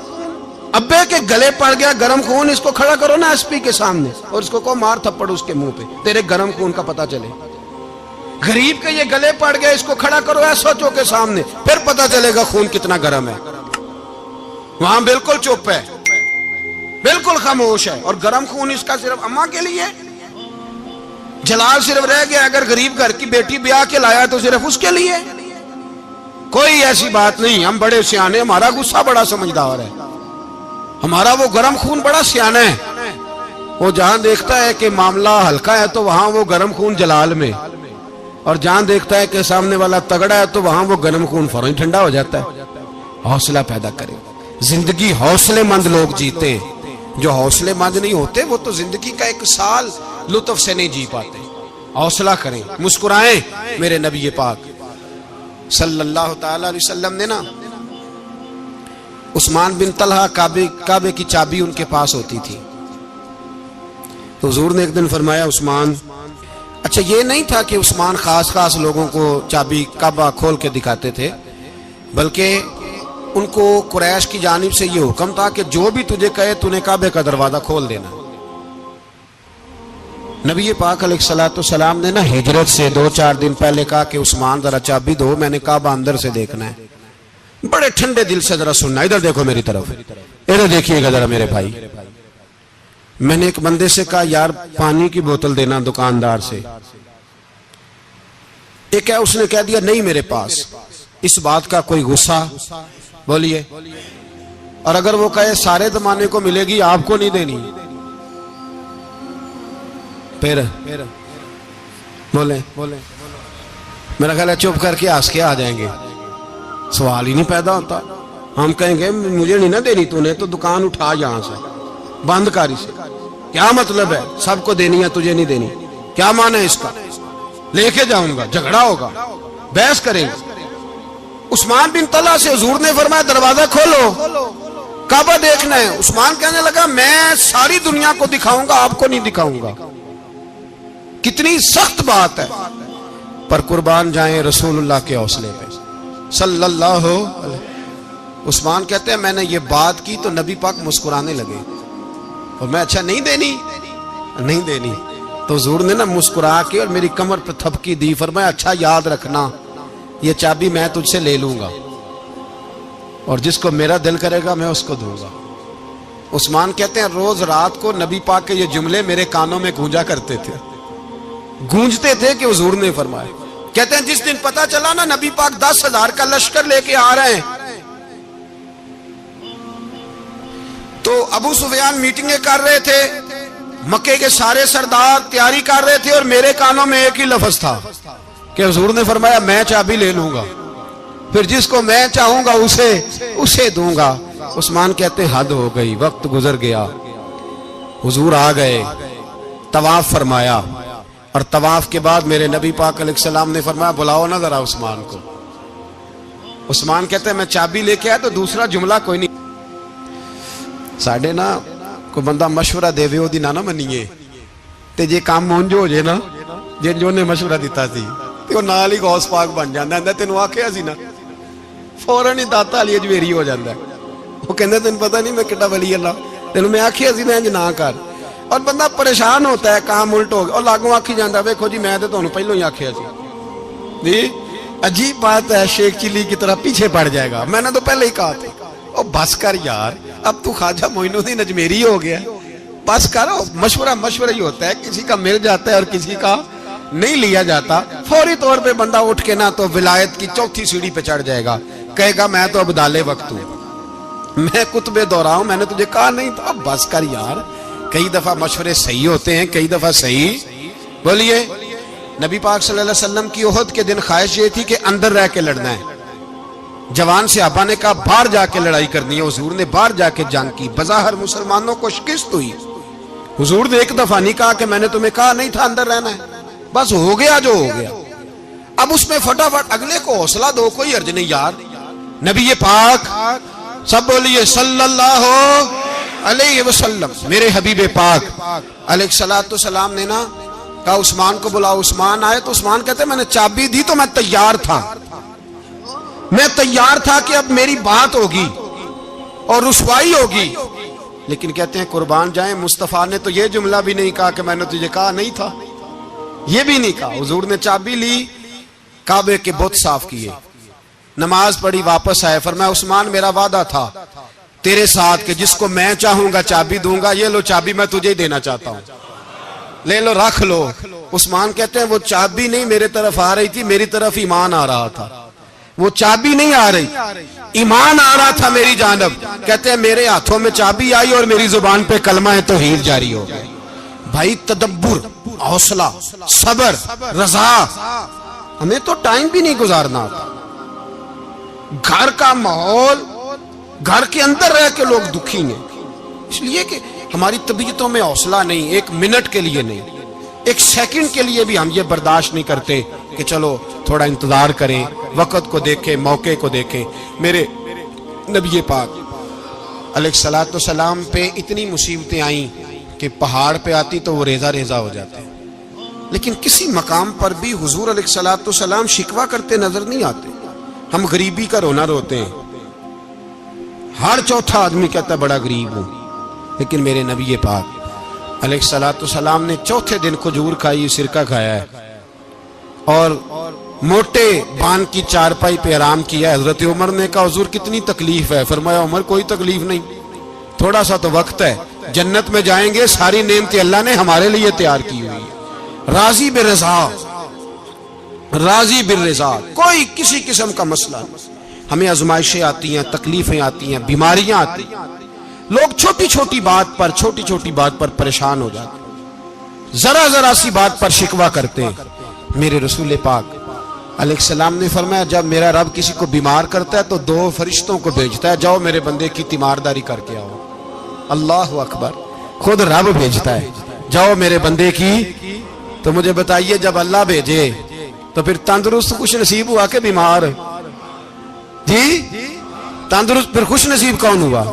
ابے کے گلے پڑ گیا گرم خون, اس کو کھڑا کرو نا ایس پی کے سامنے اور اس کو مار تھپڑ اس کے منہ پہ, تیرے گرم خون کا پتہ چلے. غریب کے یہ گلے پڑ گیا, اس کو کھڑا کرو ایس ایچ او کے سامنے, پھر پتہ چلے گا خون کتنا گرم ہے. وہاں بالکل چپ ہے, بالکل خاموش ہے. اور گرم خون اس کا صرف اماں کے لیے, جلال صرف رہ گیا اگر غریب گھر کی بیٹی بیاہ کے لایا تو صرف اس کے لیے. کوئی ایسی بات نہیں. ہم بڑے سیانے, ہمارا غصہ بڑا سمجھدار ہے, ہمارا وہ گرم خون بڑا سیانا ہے. وہ جہاں دیکھتا ہے کہ معاملہ ہلکا ہے تو وہاں وہ گرم خون جلال میں, اور جہاں دیکھتا ہے کہ سامنے والا تگڑا ہے تو وہاں وہ گرم خون فوراً ٹھنڈا ہو جاتا ہے. حوصلہ پیدا کریں. زندگی حوصلے مند لوگ جیتے ہیں, جو حوصلے مند نہیں ہوتے وہ تو زندگی کا ایک سال لطف سے نہیں جی پاتے. حوصلہ کریں, مسکرائیں. میرے نبی پاک صلی اللہ تعالی علیہ وسلم نے نا عثمان بن طلحہ, کعبے کی چابی ان کے پاس ہوتی تھی, تو حضور نے ایک دن فرمایا عثمان, اچھا یہ نہیں تھا کہ عثمان خاص لوگوں کو چابی کعبہ کھول کے دکھاتے تھے, بلکہ ان کو قریش کی جانب سے یہ حکم تھا کہ جو بھی تجھے کہے تو نے کعبے کا دروازہ کھول دینا. نبی پاک علیہ الصلوۃ والسلام نے نا ہجرت سے 2-4 دن پہلے کہا کہ عثمان ذرا چابی دو, میں نے کعبہ اندر سے دیکھنا ہے. بڑے ٹھنڈے دل سے ذرا سننا, ادھر دیکھو میری طرف, ادھر دیکھیے گا ذرا میرے بھائی. میں نے ایک بندے سے کہا یار پانی کی بوتل دینا دکاندار سے, ایک ہے اس نے کہہ دیا نہیں میرے پاس. اس بات کا کوئی غصہ بولیے, اور اگر وہ کہے سارے زمانے کو ملے گی آپ کو نہیں دینی, پھر بولیں میرا خیال ہے چپ کر کے ہنس کے آ جائیں گے, سوال ہی نہیں پیدا ہوتا. ہم کہیں گے مجھے نہیں نہ دینی, تو نے تو دکان اٹھا یہاں سے, بند کاری سے. کیا مطلب ہے سب کو دینی ہے تجھے نہیں دینی, کیا معنی ہے اس کا؟ لے کے جاؤں گا, جھگڑا ہوگا, بحث کریں گے. عثمان بن طلحہ سے حضور نے فرمایا دروازہ کھولو, کعبہ دیکھنا ہے. عثمان کہنے لگا میں ساری دنیا کو دکھاؤں گا, آپ کو نہیں دکھاؤں گا. کتنی سخت بات ہے, پر قربان جائیں رسول اللہ کے حوصلے پہ صلی اللہ علیہ. عثمان کہتے ہیں میں نے یہ بات کی تو نبی پاک مسکرانے لگے, اور میں اچھا نہیں دینی, تو حضور نے نا مسکرا کے اور میری کمر پہ تھپکی دی, فرمایا اچھا یاد رکھنا یہ چابی میں تجھ سے لے لوں گا, اور جس کو میرا دل کرے گا میں اس کو دوں گا. عثمان کہتے ہیں روز رات کو نبی پاک کے یہ جملے میرے کانوں میں گونجتے تھے کہ حضور نے فرمایا. کہتے ہیں جس دن پتا چلا نا نبی پاک 10,000 کا لشکر لے کے آ رہے ہیں, تو ابو سفیان میٹنگیں کر رہے تھے, مکے کے سارے سردار تیاری کر رہے تھے, اور میرے کانوں میں ایک ہی لفظ تھا کہ حضور نے فرمایا میں چابی لے لوں گا, پھر جس کو میں چاہوں گا اسے دوں گا. عثمان کہتے ہیں حد ہو گئی, وقت گزر گیا, حضور آ گئے, طواف فرمایا, اور طواف کے بعد میرے نبی پاک علیہ السلام نے فرمایا بلاؤ نا ذرا عثمان کو. عثمان کہتے ہیں میں چابی لے کے آیا تو دوسرا جملہ کوئی نہیں. ساڑھے نا کوئی بندہ مشورہ دے وے دی نہ منیے, تے جے کام مونجو ہو جے نا, جو نے مشورہ دیتا سی تے وہ نال ہی غوث پاک بن جاندا ہے. تینوں آکھیا سی نا, فوراً ہی داتا علی اجمیری ہو جاندا ہے. وہ کہندا تینوں پتہ نہیں میں کڈا ولی اللہ, تینوں میں آکھیا سی میں انج نہ کر, اور بندہ پریشان ہوتا ہے, کام الٹ ہو گیا, اور لاگوں آکھی جاندا ویکھو جی میں تے تانوں پہلوں ہی آکھیا سی. جی عجیب بات ہے, شیخ چلی کی طرح پیچھے پڑ جائے گا, میں نے تو پہلے ہی کہا تھا. او بس کر یار, اب تو خواجہ معین الدین اجمیری ہو گیا, بس کرو. مشورہ ہی ہوتا ہے, کسی کا مل جاتا ہے اور کسی کا نہیں لیا جاتا. فوری طور پہ بندہ اٹھ کے نا تو ولایت کی 4تھی سیڑھی پہ چڑھ جائے گا, کہے گا میں تو ابدال وقت ہوں, میں کتب دورہ ہوں, میں نے تجھے کہا نہیں تھا. اب بس کر یار. کئی دفعہ مشورے صحیح ہوتے ہیں, کئی دفعہ صحیح. بولیے نبی پاک صلی اللہ علیہ وسلم کی احد کے دن خواہش یہ تھی کہ اندر رہ کے لڑنا ہے. جوان صحابہ نے کہا باہر جا کے لڑائی کرنی ہے, حضور نے باہر جا کے جنگ کی. بظاہر مسلمانوں کو شکست ہوئی. حضور نے ایک دفعہ نہیں کہا کہ میں نے تمہیں کہا نہیں تھا اندر رہنا ہے, بس ہو گیا جو ہو گیا. اب اس میں فٹافٹ اگلے کو حوصلہ دو، کوئی عرض نہیں یار. نبی پاک سب بولیے صلی اللہ علیہ وسلم، میرے حبیب پاک علیہ الصلوۃ والسلام نے نا کہا عثمان کو بلاؤ. عثمان آئے تو عثمان کہتے میں نے چابی دی تو میں تیار تھا، میں تیار تھا کہ اب میری بات ہوگی اور رسوائی ہوگی. لیکن کہتے ہیں قربان جائیں مصطفیٰ نے تو یہ جملہ بھی نہیں کہا کہ میں نے تجھے کہا نہیں تھا، یہ بھی نہیں کہا. حضور نے چابی لی، کعبے کے بت صاف کیے، نماز پڑھی، واپس آئے. فرمایا عثمان میرا وعدہ تھا تیرے ساتھ کہ جس کو میں چاہوں گا چابی دوں گا، یہ لو چابی میں تجھے ہی دینا چاہتا ہوں، لے لو رکھ لو. عثمان کہتے ہیں وہ چابی نہیں میرے طرف آ رہی تھی، میری طرف ایمان آ رہا تھا. وہ چابی نہیں آ رہی، ایمان آ رہا تھا میری جانب. کہتے ہیں میرے ہاتھوں میں چابی آئی اور میری زبان پہ کلمہ توحید جاری ہو گئی. بھائی تدبر، حوصلہ، صبر، رضا. ہمیں تو ٹائم بھی نہیں گزارنا آتا. گھر کا ماحول، گھر کے اندر رہ کے لوگ دکھی ہیں، اس لیے کہ ہماری طبیعتوں میں حوصلہ نہیں، ایک منٹ کے لیے نہیں، ایک سیکنڈ کے لیے بھی ہم یہ برداشت نہیں کرتے کہ چلو تھوڑا انتظار کریں، وقت کو دیکھیں، موقع کو دیکھیں. میرے نبی پاک علیہ الصلوۃ والسلام پہ اتنی مصیبتیں آئیں کہ پہاڑ پہ آتی تو وہ ریزہ ریزہ ہو جاتے، لیکن کسی مقام پر بھی حضور علیہ الصلوۃ والسلام شکوہ کرتے نظر نہیں آتے. ہم غریبی کا رونا روتے ہیں، ہر چوتھا آدمی کہتا ہے بڑا غریب ہوں، لیکن میرے نبی پاک علیہ الصلوۃ والسلام نے چوتھے دن کھجور کھائی، سرکہ کھایا ہے اور موٹے بان کی چارپائی پہ آرام کیا. حضرت عمر نے کہا حضور کتنی تکلیف ہے؟ فرمایا عمر کوئی تکلیف نہیں، تھوڑا سا تو وقت ہے، جنت میں جائیں گے، ساری نعمتیں اللہ نے ہمارے لیے تیار کی ہوئی ہے. راضی بالرضا، راضی بالرضا، کوئی کسی قسم کا مسئلہ نہیں. ہمیں آزمائشیں آتی ہیں، تکلیفیں آتی ہیں، بیماریاں آتی ہیں، لوگ چھوٹی چھوٹی بات پر پریشان ہو جاتے ہیں، ذرا ذرا سی بات پر شکوہ کرتے ہیں. میرے رسول پاک علیہ السلام نے فرمایا جب میرا رب کسی کو بیمار کرتا ہے تو 2 فرشتوں کو بھیجتا ہے، جاؤ میرے بندے کی تیمارداری کر کے آؤ. اللہ اکبر، خود رب بھیجتا ہے، جاؤ میرے بندے کی. تو مجھے بتائیے جب اللہ بھیجے تو پھر تندرست خوش نصیب ہوا کہ بیمار؟ جی تندرست پھر خوش نصیب کون ہوا؟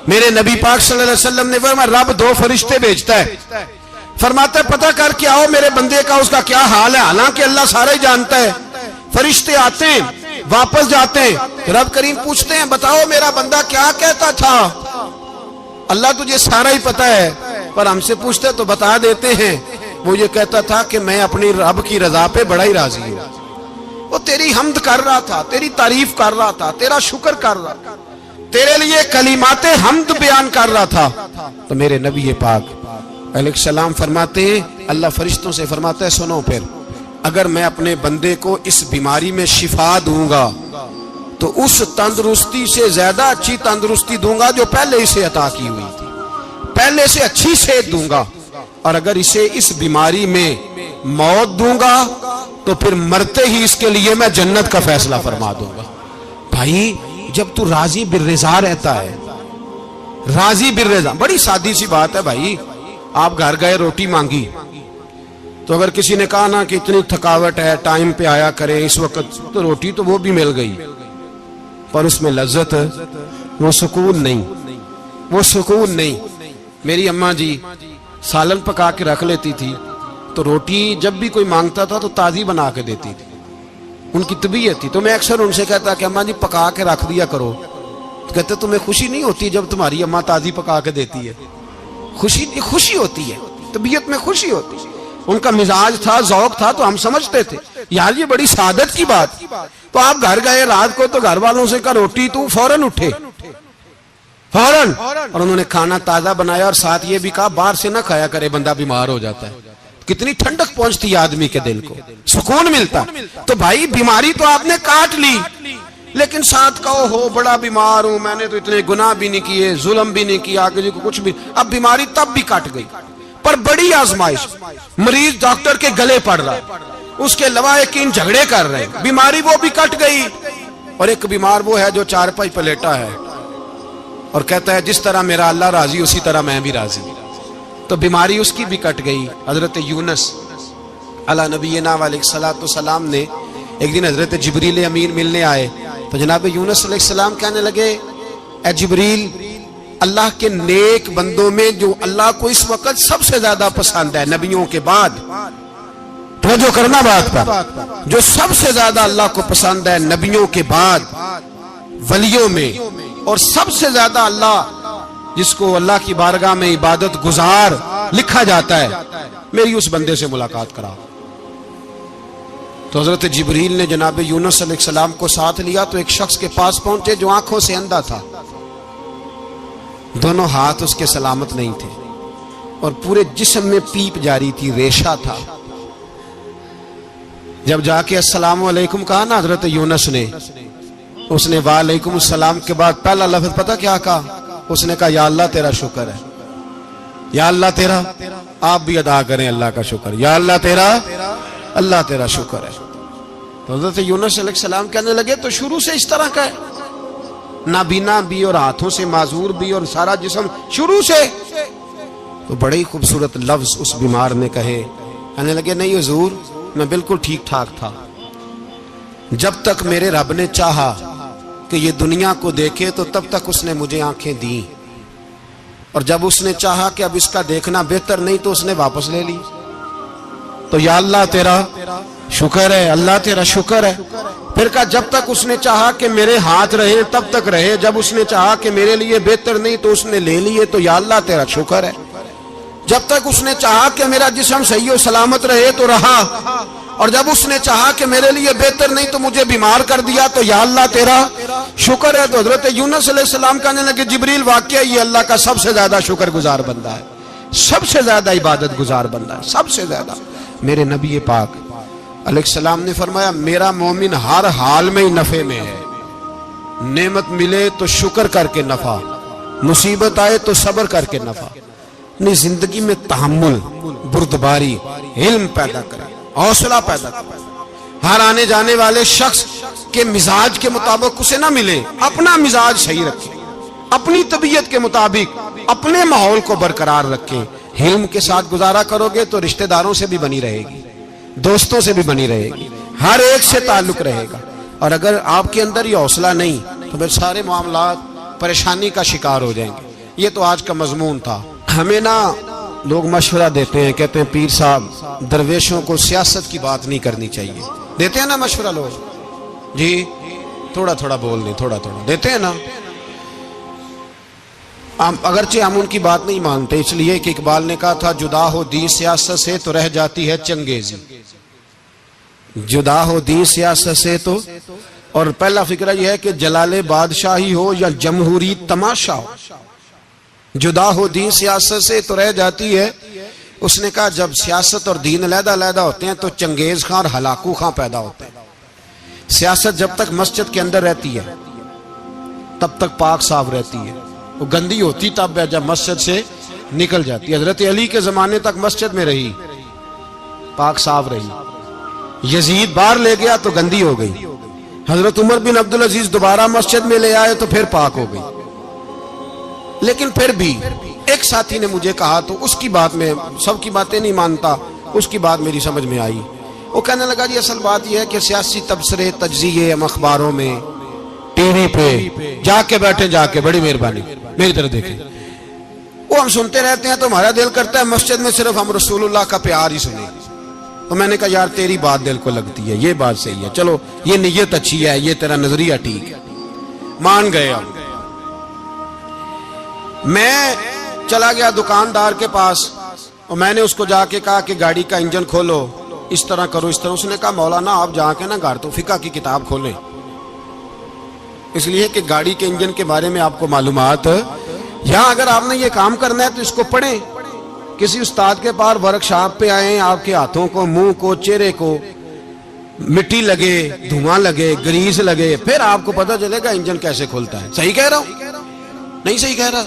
میرے نبی پاک صلی اللہ علیہ وسلم نے فرمایا رب 2 فرشتے بھیجتا ہے، فرماتا ہے پتہ کر کے آؤ میرے بندے کا اس کا کیا حال ہے، حالانکہ اللہ سارا ہی جانتا ہے. فرشتے آتے ہیں، واپس جاتے ہیں، رب کریم پوچھتے ہیں بتاؤ میرا بندہ کیا کہتا تھا؟ اللہ تجھے سارا ہی پتہ ہے، پر ہم سے پوچھتے تو بتا دیتے ہیں. وہ یہ کہتا تھا کہ میں اپنی رب کی رضا پہ بڑا ہی راضی ہوں. وہ تیری حمد کر رہا تھا، تیری تعریف کر رہا تھا، تیرا شکر کر رہا تھا، تیرے لیے کلمات حمد بیان کر رہا تھا. تو میرے نبی پاک علیہ السلام فرماتے ہیں، اللہ فرشتوں سے فرماتا ہے سنو پھر اگر میں اپنے بندے کو اس بیماری میں شفا دوں گا تو اس تندرستی سے زیادہ اچھی تندرستی دوں گا جو پہلے اسے عطا کی ہوئی تھی، پہلے سے اچھی صحت دوں گا. اور اگر اسے اس بیماری میں موت دوں گا تو پھر مرتے ہی اس کے لیے میں جنت کا فیصلہ فرما دوں گا. بھائی جب تو راضی بالرضا رہتا ہے، راضی بالرضا، بڑی سادی سی بات ہے بھائی. آپ گھر گئے روٹی مانگی تو اگر کسی نے کہا نا کہ اتنی تھکاوٹ ہے ٹائم پہ آیا کریں اس وقت، تو روٹی تو وہ بھی مل گئی پر اس میں لذت، وہ سکون نہیں، وہ سکون نہیں. میری اماں جی سالن پکا کے رکھ لیتی تھی تو روٹی جب بھی کوئی مانگتا تھا تو تازی بنا کے دیتی تھی، ان کی طبیعت تھی. تو میں اکثر ان سے کہتا کہ اماں جی پکا کے رکھ دیا کرو. تو کہتے تمہیں خوشی نہیں ہوتی جب تمہاری اماں تازی پکا کے دیتی ہے؟ خوشی ہوتی ہے، طبیعت میں خوشی ہوتی ہے. ان کا مزاج تھا، ذوق تھا، تو ہم سمجھتے تھے یار یہ بڑی سعادت کی بات. تو آپ گھر گئے رات کو تو گھر والوں سے کہا روٹی، تو فوراً اٹھے فوراً، اور انہوں نے کھانا تازہ بنایا اور ساتھ یہ بھی کہا باہر سے نہ کھایا کرے بندہ بیمار ہو جاتا ہے. کتنی ٹھنڈک پہنچتی ہے آدمی کے دل کو، سکون ملتا. تو بھائی بیماری تو آپ نے کاٹ لی لیکن ساتھ کہو ہو بڑا بیمار ہوں، میں نے تو اتنے گناہ بھی نہیں کیے، ظلم بھی نہیں کیا، کسی کو کچھ بھی. اب بیماری تب بھی کٹ گئی پر بڑی آزمائش، مریض ڈاکٹر کے گلے پڑ رہا، اس کے لواحقین جھگڑے کر رہے، بیماری وہ بھی کٹ گئی. اور ایک بیمار وہ ہے جو چارپائی پہ لیٹا ہے اور کہتا ہے جس طرح میرا اللہ راضی اسی طرح میں بھی راضی. تو بیماری اس کی بھی کٹ گئی. حضرت یونس علی نبینا علیہ الصلوۃ والسلام نے ایک دن حضرت جبریل امین ملنے آئے تو جناب یونس علیہ السلام کہنے لگے اے جبریل اللہ کے نیک بندوں میں جو اللہ کو اس وقت سب سے زیادہ پسند ہے نبیوں کے بعد، توجہ کرنا بات پر، جو سب سے زیادہ اللہ کو پسند ہے نبیوں کے بعد ولیوں میں، اور سب سے زیادہ اللہ جس کو اللہ کی بارگاہ میں عبادت گزار لکھا جاتا ہے، میری اس بندے سے ملاقات کرا۔ تو حضرت جبریل نے جناب یونس علیہ السلام کو ساتھ لیا تو ایک شخص کے پاس پہنچے جو آنکھوں سے اندھا تھا، دونوں ہاتھ اس کے سلامت نہیں تھے اور پورے جسم میں پیپ جاری تھی، ریشہ تھا۔ جب جا کے السلام علیکم کہا نا حضرت یونس نے، اس نے وعلیکم السلام کے بعد پہلا لفظ پتہ کیا کہا؟ اس نے کہا یا اللہ تیرا شکر ہے، یا اللہ تیرا، آپ بھی ادا کریں اللہ کا شکر، یا اللہ تیرا، اللہ تیرا شکر ہے۔ تو حضرت یونس علیہ السلام کہنے لگے تو شروع سے اس طرح کا ہے، نابینا بھی اور ہاتھوں سے معذور بھی اور سارا جسم شروع سے؟ تو بڑے ہی خوبصورت لفظ اس بیمار نے کہے، کہنے لگے نہیں حضور میں بالکل ٹھیک ٹھاک تھا، جب تک میرے رب نے چاہا کہ یہ دنیا کو دیکھے تو تب تک اس نے مجھے آنکھیں دیں، اور جب اس نے چاہا کہ اب اس کا دیکھنا بہتر نہیں تو اس نے واپس لے لی۔ تو یا اللہ تیرا شکر ہے، اللہ تیرا شکر ہے۔ پھر کہا جب تک اس نے چاہا کہ میرے ہاتھ رہے تب تک رہے، جب اس نے چاہا کہ میرے لیے بہتر نہیں تو اس نے لے لیے، تو یا اللہ تیرا شکر ہے۔ جب تک اس نے چاہا کہ میرا جسم صحیح و سلامت رہے تو رہا، اور جب اس نے چاہا کہ میرے لیے بہتر نہیں تو مجھے بیمار کر دیا، تو یا اللہ تیرا شکر ہے۔ تو حضرت یونس علیہ السلام کہنے لگے جبریل واقعہ یہ اللہ کا سب سے زیادہ شکر گزار بندہ ہے، سب سے زیادہ عبادت گزار بندہ ہے، سب سے زیادہ۔ میرے نبی پاک علیہ السلام نے فرمایا میرا مومن ہر حال میں ہی نفع میں ہے، نعمت ملے تو شکر کر کے نفع، مصیبت آئے تو صبر کر کے نفع، اپنی زندگی میں تحمل، بردباری، علم پیدا کرے، حوصلہ پیدا کرے۔ ہر آنے جانے والے شخص کے مزاج کے مطابق اسے نہ ملے، اپنا مزاج صحیح رکھے، اپنی طبیعت کے مطابق اپنے ماحول کو برقرار رکھیں۔ علم کے ساتھ گزارا کرو گے تو رشتہ داروں سے بھی بنی رہے گی، دوستوں سے بھی بنی رہے گی، ہر ایک سے تعلق رہے گا۔ اور اگر آپ کے اندر یہ حوصلہ نہیں تو پھر سارے معاملات پریشانی کا شکار ہو جائیں گے۔ یہ تو آج کا مضمون تھا۔ ہمیں نا لوگ مشورہ دیتے ہیں، کہتے ہیں پیر صاحب درویشوں کو سیاست کی بات نہیں کرنی چاہیے، دیتے ہیں نا مشورہ لوگ، جی تھوڑا تھوڑا بول دیں، تھوڑا تھوڑا دیتے ہیں نا۔ اگرچہ ہم ان کی بات نہیں مانتے، اس لیے کہ اقبال نے کہا تھا جدا ہو دین سیاست سے تو رہ جاتی ہے چنگیزی، جدا ہو دین سیاست سے تو، اور پہلا فکرہ یہ ہے کہ جلال بادشاہی ہو یا جمہوری تماشا ہو، جدا ہو دین سیاست سے تو رہ جاتی ہے۔ اس نے کہا جب سیاست اور دین علیحدہ علیحدہ ہوتے ہیں تو چنگیز خان اور ہلاکو خان پیدا ہوتے ہیں۔ سیاست جب تک مسجد کے اندر رہتی ہے تب تک پاک صاف رہتی ہے، وہ گندی ہوتی تب ہے جب مسجد سے نکل جاتی ہے۔ حضرت علی کے زمانے تک مسجد میں رہی، پاک صاف رہی، یزید باہر لے گیا تو گندی ہو گئی، حضرت عمر بن عبدالعزیز دوبارہ مسجد میں لے آئے تو پھر پاک ہو گئی۔ لیکن پھر بھی ایک ساتھی نے مجھے کہا تو اس کی بات میں، سب کی باتیں نہیں مانتا، اس کی بات میری سمجھ میں آئی۔ وہ کہنے لگا جی اصل بات یہ ہے کہ سیاسی تبصرے تجزیے ہم اخباروں میں ٹی وی پہ جا کے بیٹھے، جا کے بڑی مہربانی میری طرف دیکھیں، وہ ہم سنتے رہتے ہیں تو ہمارا دل کرتا ہے مسجد میں صرف ہم رسول اللہ کا پیار ہی سنیں۔ تو میں نے کہا یار تیری بات دل کو لگتی ہے، یہ بات صحیح ہے، چلو یہ نیت اچھی ہے، یہ تیرا نظریہ ٹھیک ہے، مان گئے ہم۔ میں چلا گیا دکاندار کے پاس اور میں نے اس کو جا کے کہا کہ گاڑی کا انجن کھولو، اس طرح کرو، اس طرح۔ اس نے کہا مولانا آپ جا کے نا گھر تو فقہ کی کتاب کھولیں، اس لیے کہ گاڑی کے انجن کے بارے میں آپ کو معلومات، یہاں اگر آپ نے یہ کام کرنا ہے تو اس کو پڑھیں، کسی استاد کے پاس ورکشاپ پہ آئیں، آپ کے ہاتھوں کو، منہ کو، چہرے کو مٹی لگے، دھواں لگے، گریس لگے، پھر آپ کو پتہ چلے گا انجن کیسے کھلتا ہے۔ صحیح کہہ رہا ہوں؟ نہیں صحیح کہہ رہا؟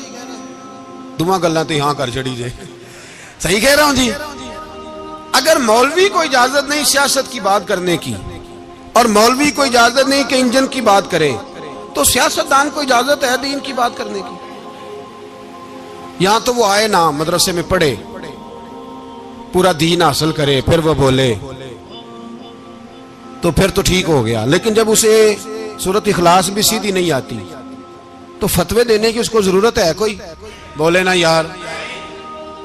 دعا گلہ تو یہاں کر چڑی جائے، صحیح کہہ رہا ہوں جی؟ اگر مولوی کو اجازت نہیں سیاست کی بات کرنے کی، اور مولوی کو اجازت نہیں کہ انجن کی بات کرے، تو سیاستدان کو اجازت ہے دین کی بات کرنے کی؟ یہاں تو وہ آئے نا مدرسے میں پڑھے، پورا دین حاصل کرے، پھر وہ بولے تو پھر تو ٹھیک ہو گیا، لیکن جب اسے سورۃ اخلاص بھی سیدھی نہیں آتی تو فتوے دینے کی اس کو ضرورت ہے کوئی؟ بولے نا یار،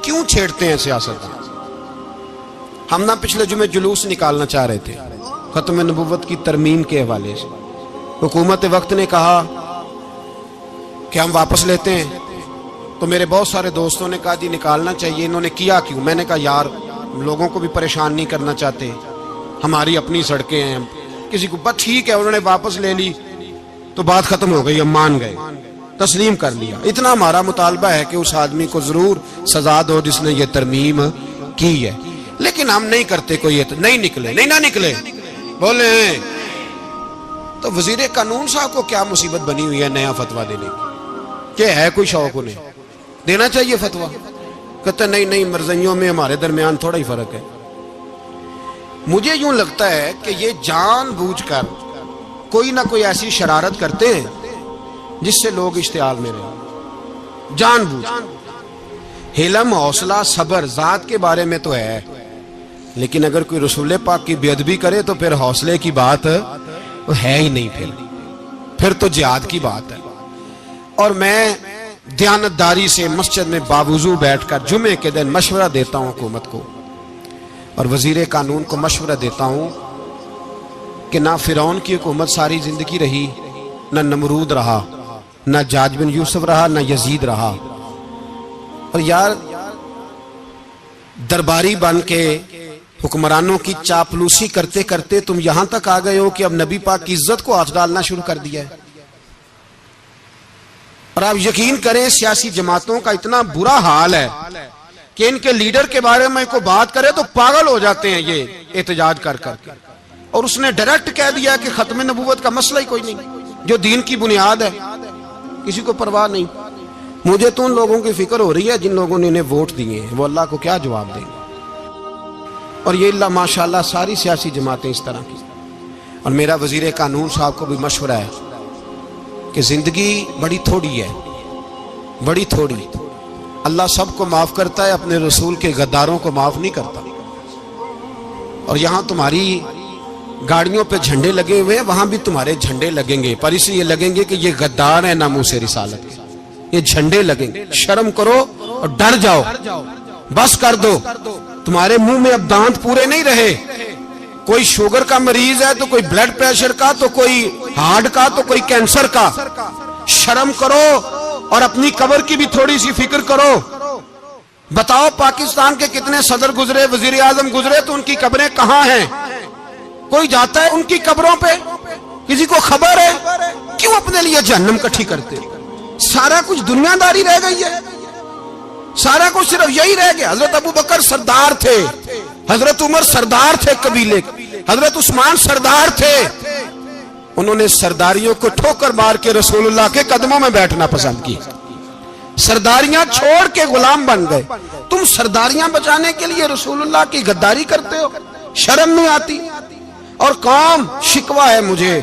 کیوں چھیڑتے ہیں سیاست؟ ہم نہ پچھلے جمعے جلوس نکالنا چاہ رہے تھے ختم نبوت کی ترمیم کے حوالے سے، حکومت وقت نے کہا کہ ہم واپس لیتے ہیں، تو میرے بہت سارے دوستوں نے کہا جی نکالنا چاہیے، انہوں نے کیا کیوں؟ میں نے کہا یار لوگوں کو بھی پریشان نہیں کرنا چاہتے، ہماری اپنی سڑکیں ہیں، کسی کو بس ٹھیک ہے، انہوں نے واپس لے لی تو بات ختم ہو گئی، ہم مان گئے، تسلیم کر لیا۔ اتنا ہمارا مطالبہ ہے کہ اس آدمی کو ضرور سزا دو جس نے یہ ترمیم کی ہے، لیکن ہم نہیں کرتے، کوئی نہیں نکلے، نہیں نہ نکلے بولے ہیں۔ تو وزیر قانون صاحب کو کیا مصیبت بنی ہوئی ہے نیا فتویٰ دینے کی؟ کہ ہے کوئی شوق انہیں دینا چاہیے فتویٰ؟ کہتے نہیں مرضیوں میں ہمارے درمیان تھوڑا ہی فرق ہے۔ مجھے یوں لگتا ہے کہ یہ جان بوجھ کر کوئی نہ کوئی ایسی شرارت کرتے ہیں جس سے لوگ اشتعال میں رہیں، جان بوجھ۔ حلم، حوصلہ، صبر ذات کے بارے میں تو ہے، لیکن اگر کوئی رسول پاک کی بے ادبی کرے تو پھر حوصلے کی بات ہے ہی نہیں، پھر تو جہاد کی بات ہے۔ اور میں دیانتداری سے مسجد میں باوضو بیٹھ کر جمعے کے دن مشورہ دیتا ہوں حکومت کو اور وزیر قانون کو مشورہ دیتا ہوں کہ نہ فرعون کی حکومت ساری زندگی رہی، نہ نمرود رہا، نہ جاج بن یوسف رہا، نہ یزید رہا، اور یار درباری بن کے حکمرانوں کی چاپلوسی کرتے کرتے تم یہاں تک آ گئے ہو کہ اب نبی پاک کی عزت کو ہاتھ ڈالنا شروع کر دیا ہے۔ اور آپ یقین کریں سیاسی جماعتوں کا اتنا برا حال ہے کہ ان کے لیڈر کے بارے میں کوئی بات کرے تو پاگل ہو جاتے ہیں یہ احتجاج کر کر کے۔ اور اس نے ڈائریکٹ کہہ دیا کہ ختم نبوت کا مسئلہ ہی کوئی نہیں، جو دین کی بنیاد ہے، کسی کو پرواہ نہیں۔ مجھے تو ان لوگوں کی فکر ہو رہی ہے جن لوگوں نے انہیں ووٹ دیے ہیں، وہ اللہ کو کیا جواب دیں گے۔ اور یہ اللہ ماشاءاللہ ساری سیاسی جماعتیں اس طرح کی۔ اور میرا وزیر قانون صاحب کو بھی مشورہ ہے کہ زندگی بڑی تھوڑی ہے، بڑی تھوڑی، اللہ سب کو معاف کرتا ہے، اپنے رسول کے غداروں کو معاف نہیں کرتا۔ اور یہاں تمہاری گاڑیوں پہ جھنڈے لگے ہوئے ہیں، وہاں بھی تمہارے جھنڈے لگیں گے، پر اس لیے لگیں گے کہ یہ غدار ہیں ناموس رسالت کے، یہ جھنڈے لگیں گے۔ شرم کرو اور ڈر جاؤ، بس کر دو، تمہارے منہ میں اب دانت پورے نہیں رہے۔ کوئی شوگر کا مریض ہے تو کوئی بلڈ پریشر کا، تو کوئی ہارٹ کا، تو کوئی کینسر کا۔ شرم کرو اور اپنی قبر کی بھی تھوڑی سی فکر کرو۔ بتاؤ پاکستان کے کتنے صدر گزرے، وزیر اعظم گزرے، تو ان کی قبریں کہاں ہیں؟ کوئی جاتا ہے ان کی قبروں پہ؟ کسی کو خبر ہے؟ کیوں اپنے لیے جہنم کٹھی کرتے؟ سارا کچھ دنیا داری رہ گئی ہے، سارا کچھ صرف یہی رہ گیا۔ حضرت ابو بکر سردار تھے، حضرت عمر سردار تھے قبیلے، حضرت عثمان سردار تھے، انہوں نے سرداریوں کو ٹھوکر مار کے رسول اللہ کے قدموں میں بیٹھنا پسند کی، سرداریاں چھوڑ کے غلام بن گئے۔ تم سرداریاں بچانے کے لیے رسول اللہ کی غداری کرتے ہو، شرم نہیں آتی؟ اور قوم شکوہ ہے مجھے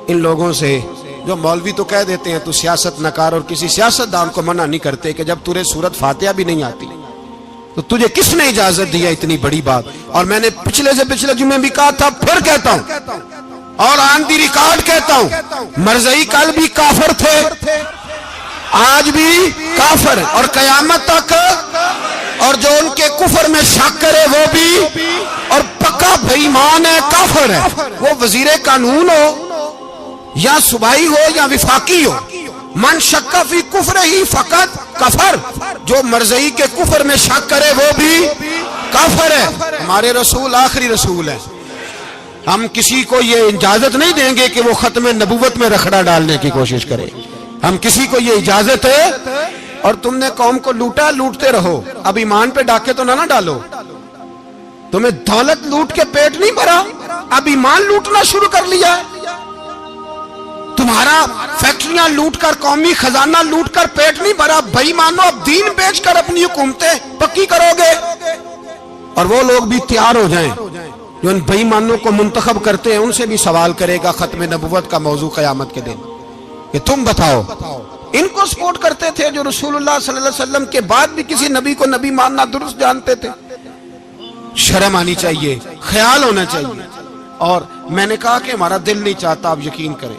ان لوگوں سے جو مولوی تو کہہ دیتے ہیں تو سیاست نکار، اور کسی سیاست دان کو منع نہیں کرتے کہ جب تجھے سورت فاتحہ بھی نہیں آتی تو تجھے کس نے اجازت دیا اتنی بڑی بات؟ اور میں نے پچھلے سے پچھلے جمعے بھی کہا تھا، پھر کہتا ہوں اور آن دی ریکارڈ کہتا ہوں، مرزائی کل بھی کافر تھے، آج بھی کافر، اور قیامت تک، اور جو ان کے کفر میں شک کرے وہ بھی، اور پکا بے ایمان ہے، کافر ہے۔ وہ وزیر قانون ہو یا صوبائی ہو یا وفاقی ہو، من شک فی کفر ہی فقط کفر، جو مرزائی کے کفر میں شک کرے وہ بھی کافر ہے۔ ہمارے رسول آخری رسول ہے، ہم کسی کو یہ اجازت نہیں دیں گے کہ وہ ختم نبوت میں رکھڑا ڈالنے کی کوشش کرے، ہم کسی کو یہ اجازت ہے۔ اور تم نے قوم کو لوٹا، لوٹتے رہو، اب ایمان پہ ڈاکے تو نہ ڈالو۔ تمہیں دولت لوٹ کے پیٹ نہیں بھرا، اب ایمان لوٹنا شروع کر لیا ہے۔ تمہارا فیکٹریاں لوٹ کر، قومی خزانہ لوٹ کر پیٹ نہیں بھرا، بھائی مانو اب دین بیچ کر اپنی حکومتیں پکی کرو گے۔ اور وہ لوگ بھی تیار ہو جائیں جو ان بے ایمانوں کو منتخب کرتے ہیں، ان سے بھی سوال کرے گا ختم نبوت کا موضوع قیامت کے دن کہ تم بتاؤ، ان کو سپورٹ کرتے تھے جو رسول اللہ صلی اللہ علیہ وسلم کے بعد بھی کسی نبی کو نبی ماننا درست جانتے تھے۔ شرم آنی چاہیے، خیال ہونا چاہیے۔ اور میں نے کہا کہ ہمارا دل نہیں چاہتا آپ یقین کریں.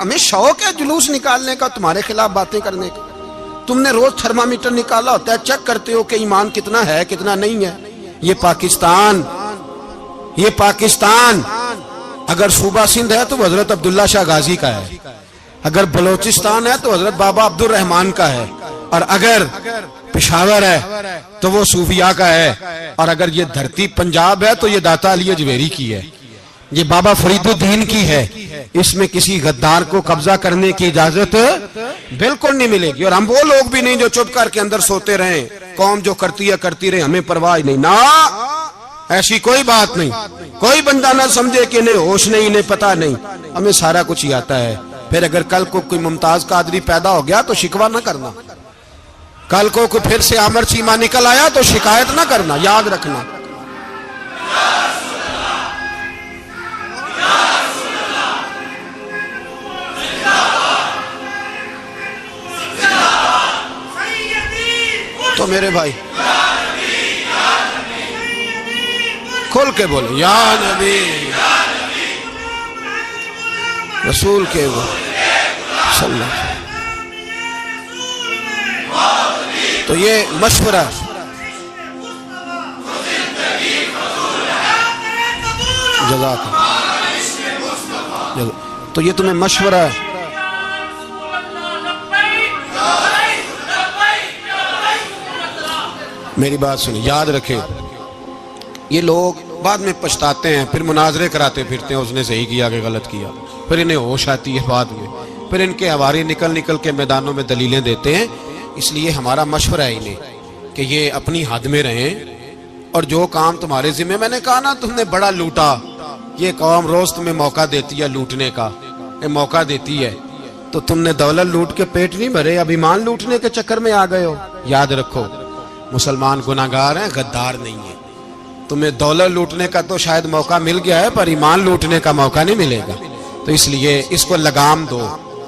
ہمیں شوق ہے جلوس نکالنے کا، تمہارے خلاف باتیں کرنے کا. تم نے روز تھرمامیٹر نکالا ہوتا ہے، چیک کرتے ہو کہ ایمان کتنا ہے کتنا نہیں ہے. یہ پاکستان اگر صوبہ سندھ ہے تو حضرت عبداللہ شاہ غازی کا ہے، اگر بلوچستان ہے تو حضرت بابا عبد الرحمان کا ہے، اور اگر پشاور ہے تو وہ صوفیاء کا ہے، اور اگر یہ دھرتی پنجاب ہے تو یہ داتا علی اجویری کی ہے، یہ بابا فرید الدین کی ہے. اس میں کسی غدار کو قبضہ کرنے کی اجازت بالکل نہیں ملے گی. اور ہم وہ لوگ بھی نہیں جو چپ کر کے اندر سوتے رہیں، قوم جو کرتی ہے کرتی رہے، ہمیں پرواہ نہیں. نا، ایسی کوئی بات نہیں. کوئی بندہ نہ سمجھے کہ انہیں ہوش نہیں، انہیں پتہ نہیں. ہمیں سارا کچھ ہی آتا ہے. پھر اگر کل کو کوئی ممتاز قادری پیدا ہو گیا تو شکوہ نہ کرنا. کل کو کوئی پھر سے عامر چیمہ نکل آیا تو شکایت نہ کرنا، یاد رکھنا. تو میرے بھائی کھل کے بولے یا نبی رسول کے وہ صلی اللہ. تو یہ مشورہ جزاک اللہ. تو یہ تمہیں مشورہ ہے. میری بات سنیں، یاد رکھیں، یہ لوگ بعد میں پچھتاتے ہیں، پھر مناظرے کراتے پھرتے ہیں اس نے صحیح کیا کہ غلط کیا، پھر انہیں ہوش آتی ہے بعد میں، پھر ان کے ہواری نکل کے میدانوں میں دلیلیں دیتے ہیں. اس لیے ہمارا مشورہ ہے انہیں کہ یہ اپنی حد میں رہیں، اور جو کام تمہارے ذمہ، میں نے کہا نا تم نے بڑا لوٹا، یہ قوم روز تمہیں موقع دیتی ہے لوٹنے کا، یہ موقع دیتی ہے، تو تم نے دولت لوٹ کے پیٹ نہیں بھرے، اب ایمان لوٹنے کے چکر میں آ گئے ہو. یاد رکھو، مسلمان گناہگار ہیں، غدار نہیں ہیں. تمہیں دولت لوٹنے کا تو شاید موقع مل گیا ہے، پر ایمان لوٹنے کا موقع نہیں ملے گا. تو اس لیے اس کو لگام دو.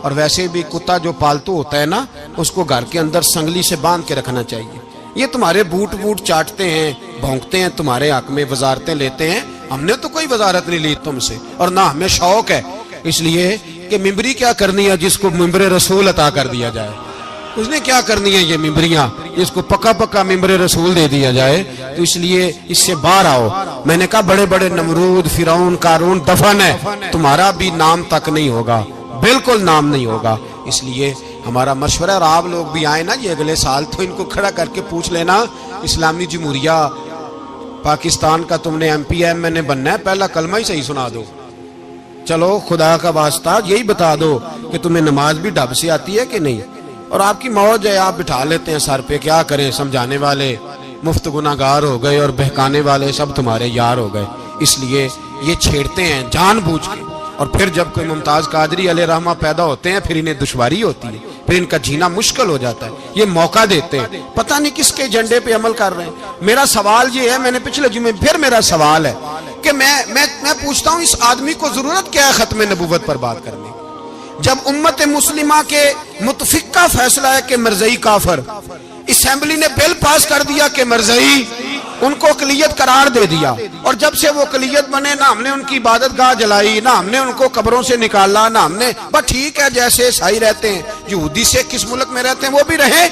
اور ویسے بھی کتا جو پالتو ہوتا ہے نا، اس کو گھر کے اندر سنگلی سے باندھ کے رکھنا چاہیے. یہ تمہارے بوٹ چاٹتے ہیں، بھونکتے ہیں، تمہارے حق میں وزارتیں لیتے ہیں. ہم نے تو کوئی وزارت نہیں لی تم سے، اور نہ ہمیں شوق ہے. اس لیے کہ ممبری کیا کرنی ہے جس کو ممبر رسول عطا کر دیا جائے؟ اس نے کیا کرنی ہے یہ ممبریاں جس کو پکا ممبر رسول دے دیا جائے؟ تو اس لیے اس سے باہر آؤ. میں نے کہا بڑے بڑے نمرود، فرعون، قارون دفن ہے، تمہارا بھی نام تک نہیں ہوگا، بالکل نام نہیں ہوگا. اس لیے ہمارا مشورہ، اور آپ لوگ بھی آئیں نا یہ اگلے سال، تو ان کو کھڑا کر کے پوچھ لینا، اسلامی جمہوریہ پاکستان کا تم نے ایم پی ایم نے بننا ہے، پہلا کلمہ ہی صحیح سنا دو. چلو خدا کا واسطہ یہی بتا دو کہ تمہیں نماز بھی ڈھب سے آتی ہے کہ نہیں. اور آپ کی موج ہے، آپ بٹھا لیتے ہیں سر پہ، کیا کریں، سمجھانے والے مفت گناہگار ہو گئے اور بہکانے والے سب تمہارے یار ہو گئے. اس لیے یہ چھیڑتے ہیں جان بوجھ کے. اور پھر جب کوئی ممتاز قادری علیہ رحمہ پیدا ہوتے ہیں، پھر انہیں دشواری ہوتی ہے، پھر ان کا جینا مشکل ہو جاتا ہے. یہ موقع دیتے ہیں، پتہ نہیں کس کے ایجنڈے پہ عمل کر رہے ہیں. میرا سوال یہ ہے، میں نے پچھلے جمعے پھر میرا سوال ہے کہ میں پوچھتا ہوں، اس آدمی کو ضرورت کیا ہے ختم نبوت پر بات کرنے؟ جب امت مسلمہ کے متفق کا فیصلہ ہے کہ مرزائی کافر، اسمبلی نے بل پاس کر دیا کہ مرزائی، ان کو اقلیت قرار دے دیا، اور جب سے وہ اقلیت بنے، نہ ہم نے ان کی عبادت گاہ جلائی، نہ ہم نے ان کو قبروں سے نکالا، نہ ہم نے، بس ٹھیک ہے جیسے عیسائی رہتے ہیں، یہودی سے کس ملک میں رہتے ہیں وہ بھی رہیں،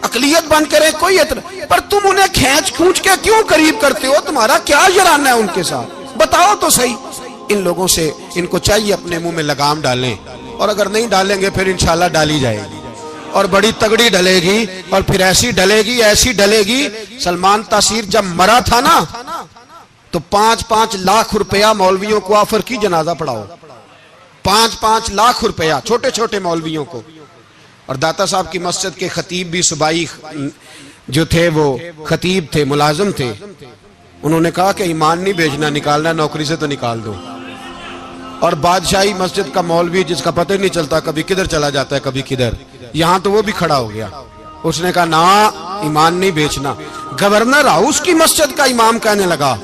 اقلیت بن کریں، کوئی اعتراض. پر تم انہیں کھینچ کے کیوں قریب کرتے ہو؟ تمہارا کیا جرانہ ہے ان کے ساتھ؟ بتاؤ تو صحیح. ان لوگوں سے ان کو چاہیے اپنے منہ میں لگام ڈالیں، اور اگر نہیں ڈالیں گے پھر انشاءاللہ ڈالی جائے گی، اور بڑی تگڑی ڈلے گی، اور پھر ایسی ڈلے گی. سلمان تاثیر جب مرا تھا نا تو 5-5 لاکھ روپیہ مولویوں کو آفر کی جنازہ پڑھاؤ، 5-5 لاکھ روپیہ چھوٹے چھوٹے مولویوں کو. اور داتا صاحب کی مسجد کے خطیب بھی صوبائی جو تھے، وہ خطیب تھے، ملازم تھے، انہوں نے کہا کہ ایمان نہیں بیچنا، نکالنا نوکری سے تو نکال دو. اور بادشاہی مسجد کا مولوی جس کا پتہ نہیں چلتا، کبھی کدھر چلا جاتا ہے کبھی کدھر، یہاں تو وہ بھی کھڑا ہو گیا. اس نے کہا نا، ایمان نہیں بیچنا. گورنر ہاؤس کی مسجد کا امام کہنے لگا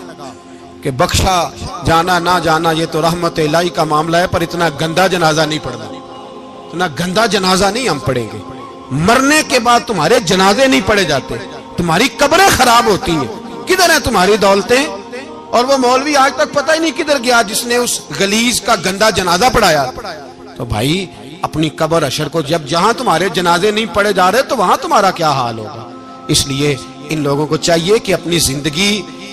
کہ بخشا جانا نہ جانا یہ تو رحمت الہی کا معاملہ ہے، پر اتنا گندا جنازہ نہیں پڑھنا، اتنا گندا جنازہ نہیں ہم پڑھیں گے. مرنے کے بعد تمہارے جنازے نہیں پڑھے جاتے، تمہاری قبریں خراب ہوتی ہیں. کدھر ہیں تمہاری دولتیں؟ اور وہ مولوی آج تک پتہ ہی نہیں کدھر گیا جس نے اس غلیظ کا گندا جنازہ پڑھایا. تو بھائی اپنی قبر اشر کو جب جہاں تمہارے جنازے نہیں پڑھے جا رہے تو وہاں تمہارا کیا حال ہوگا. اس لیے ان لوگوں کو چاہیے کہ اپنی زندگی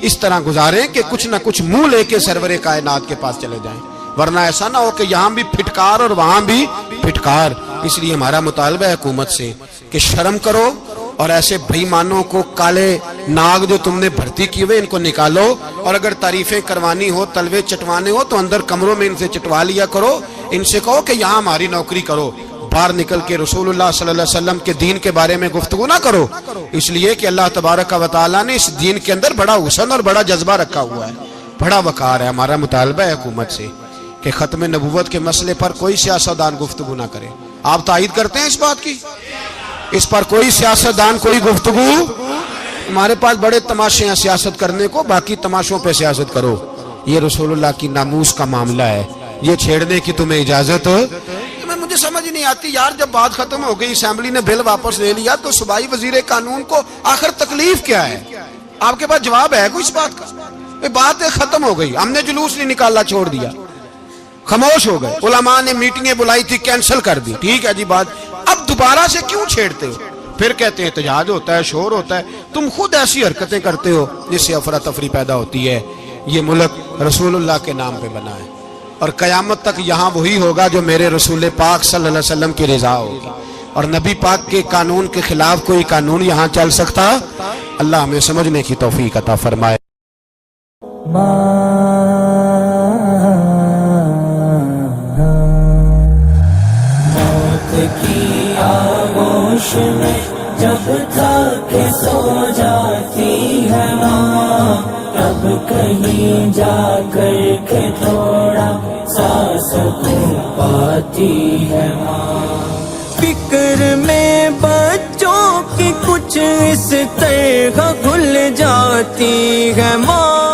اس طرح گزاریں کہ کچھ نہ کچھ منہ لے کے سرور کائنات کے پاس چلے جائیں، ورنہ ایسا نہ ہو کہ یہاں بھی پھٹکار اور وہاں بھی پھٹکار. اس لیے ہمارا مطالبہ ہے حکومت سے کہ شرم کرو اور ایسے بے ایمانوں کو، کالے ناگ جو تم نے بھرتی کیے ہوئے، ان کو نکالو، اور اگر تعریفیں کروانی ہو، تلوے چٹوانے ہو تو اندر کمروں میں ان سے چٹوا لیا کرو. ان سے کہو کہ یہاں ہماری نوکری کرو، باہر نکل کے رسول اللہ صلی اللہ علیہ وسلم کے دین کے بارے میں گفتگو نہ کرو. اس لیے کہ اللہ تبارک و تعالیٰ نے اس دین کے اندر بڑا حسن اور بڑا جذبہ رکھا ہوا ہے، بڑا وقار ہے. ہمارا مطالبہ ہے حکومت سے کہ ختم نبوت کے مسئلے پر کوئی سیاستدان گفتگو نہ کرے. آپ تائید کرتے ہیں اس بات کی؟ اس پر کوئی سیاستدان کوئی گفتگو. ہمارے پاس بڑے تماشے ہیں سیاست کرنے کو، باقی تماشوں پہ سیاست کرو. یہ رسول اللہ کی ناموس کا معاملہ ہے، یہ چھیڑنے کی تمہیں اجازت. مجھے سمجھ نہیں آتی یار، جب بات ختم ہو گئی، اسمبلی نے بل واپس لے لیا، تو صوبائی وزیر قانون کو آخر تکلیف کیا ہے؟ آپ کے پاس جواب ہے کوئی اس بات کا؟ بات ختم ہو گئی، ہم نے جلوس نہیں نکالا، چھوڑ دیا، خاموش ہو گئے. علماء نے میٹنگیں بلائی تھی، کینسل کر دی، ٹھیک ہے جی بات. اب دوبارہ سے کیوں چھیڑتے ہو؟ پھر کہتے ہیں احتجاج ہوتا ہے، شور ہوتا ہے. تم خود ایسی حرکتیں کرتے ہو جس سے افراتفری پیدا ہوتی ہے. یہ ملک رسول اللہ کے نام پہ بنا ہے اور قیامت تک یہاں وہی ہوگا جو میرے رسول پاک صلی اللہ علیہ وسلم کی رضا ہوگی، اور نبی پاک کے قانون کے خلاف کوئی قانون یہاں چل سکتا؟ اللہ ہمیں سمجھنے کی توفیق عطا فرمائے. موت کی آغوش میں جب تک سو جاتی ہے ماں، تب کہیں جا کر کے تھوڑا سا سکون پاتی ہے ماں. فکر میں بچوں کی کچھ اس طرح کھل جاتی ہے ماں.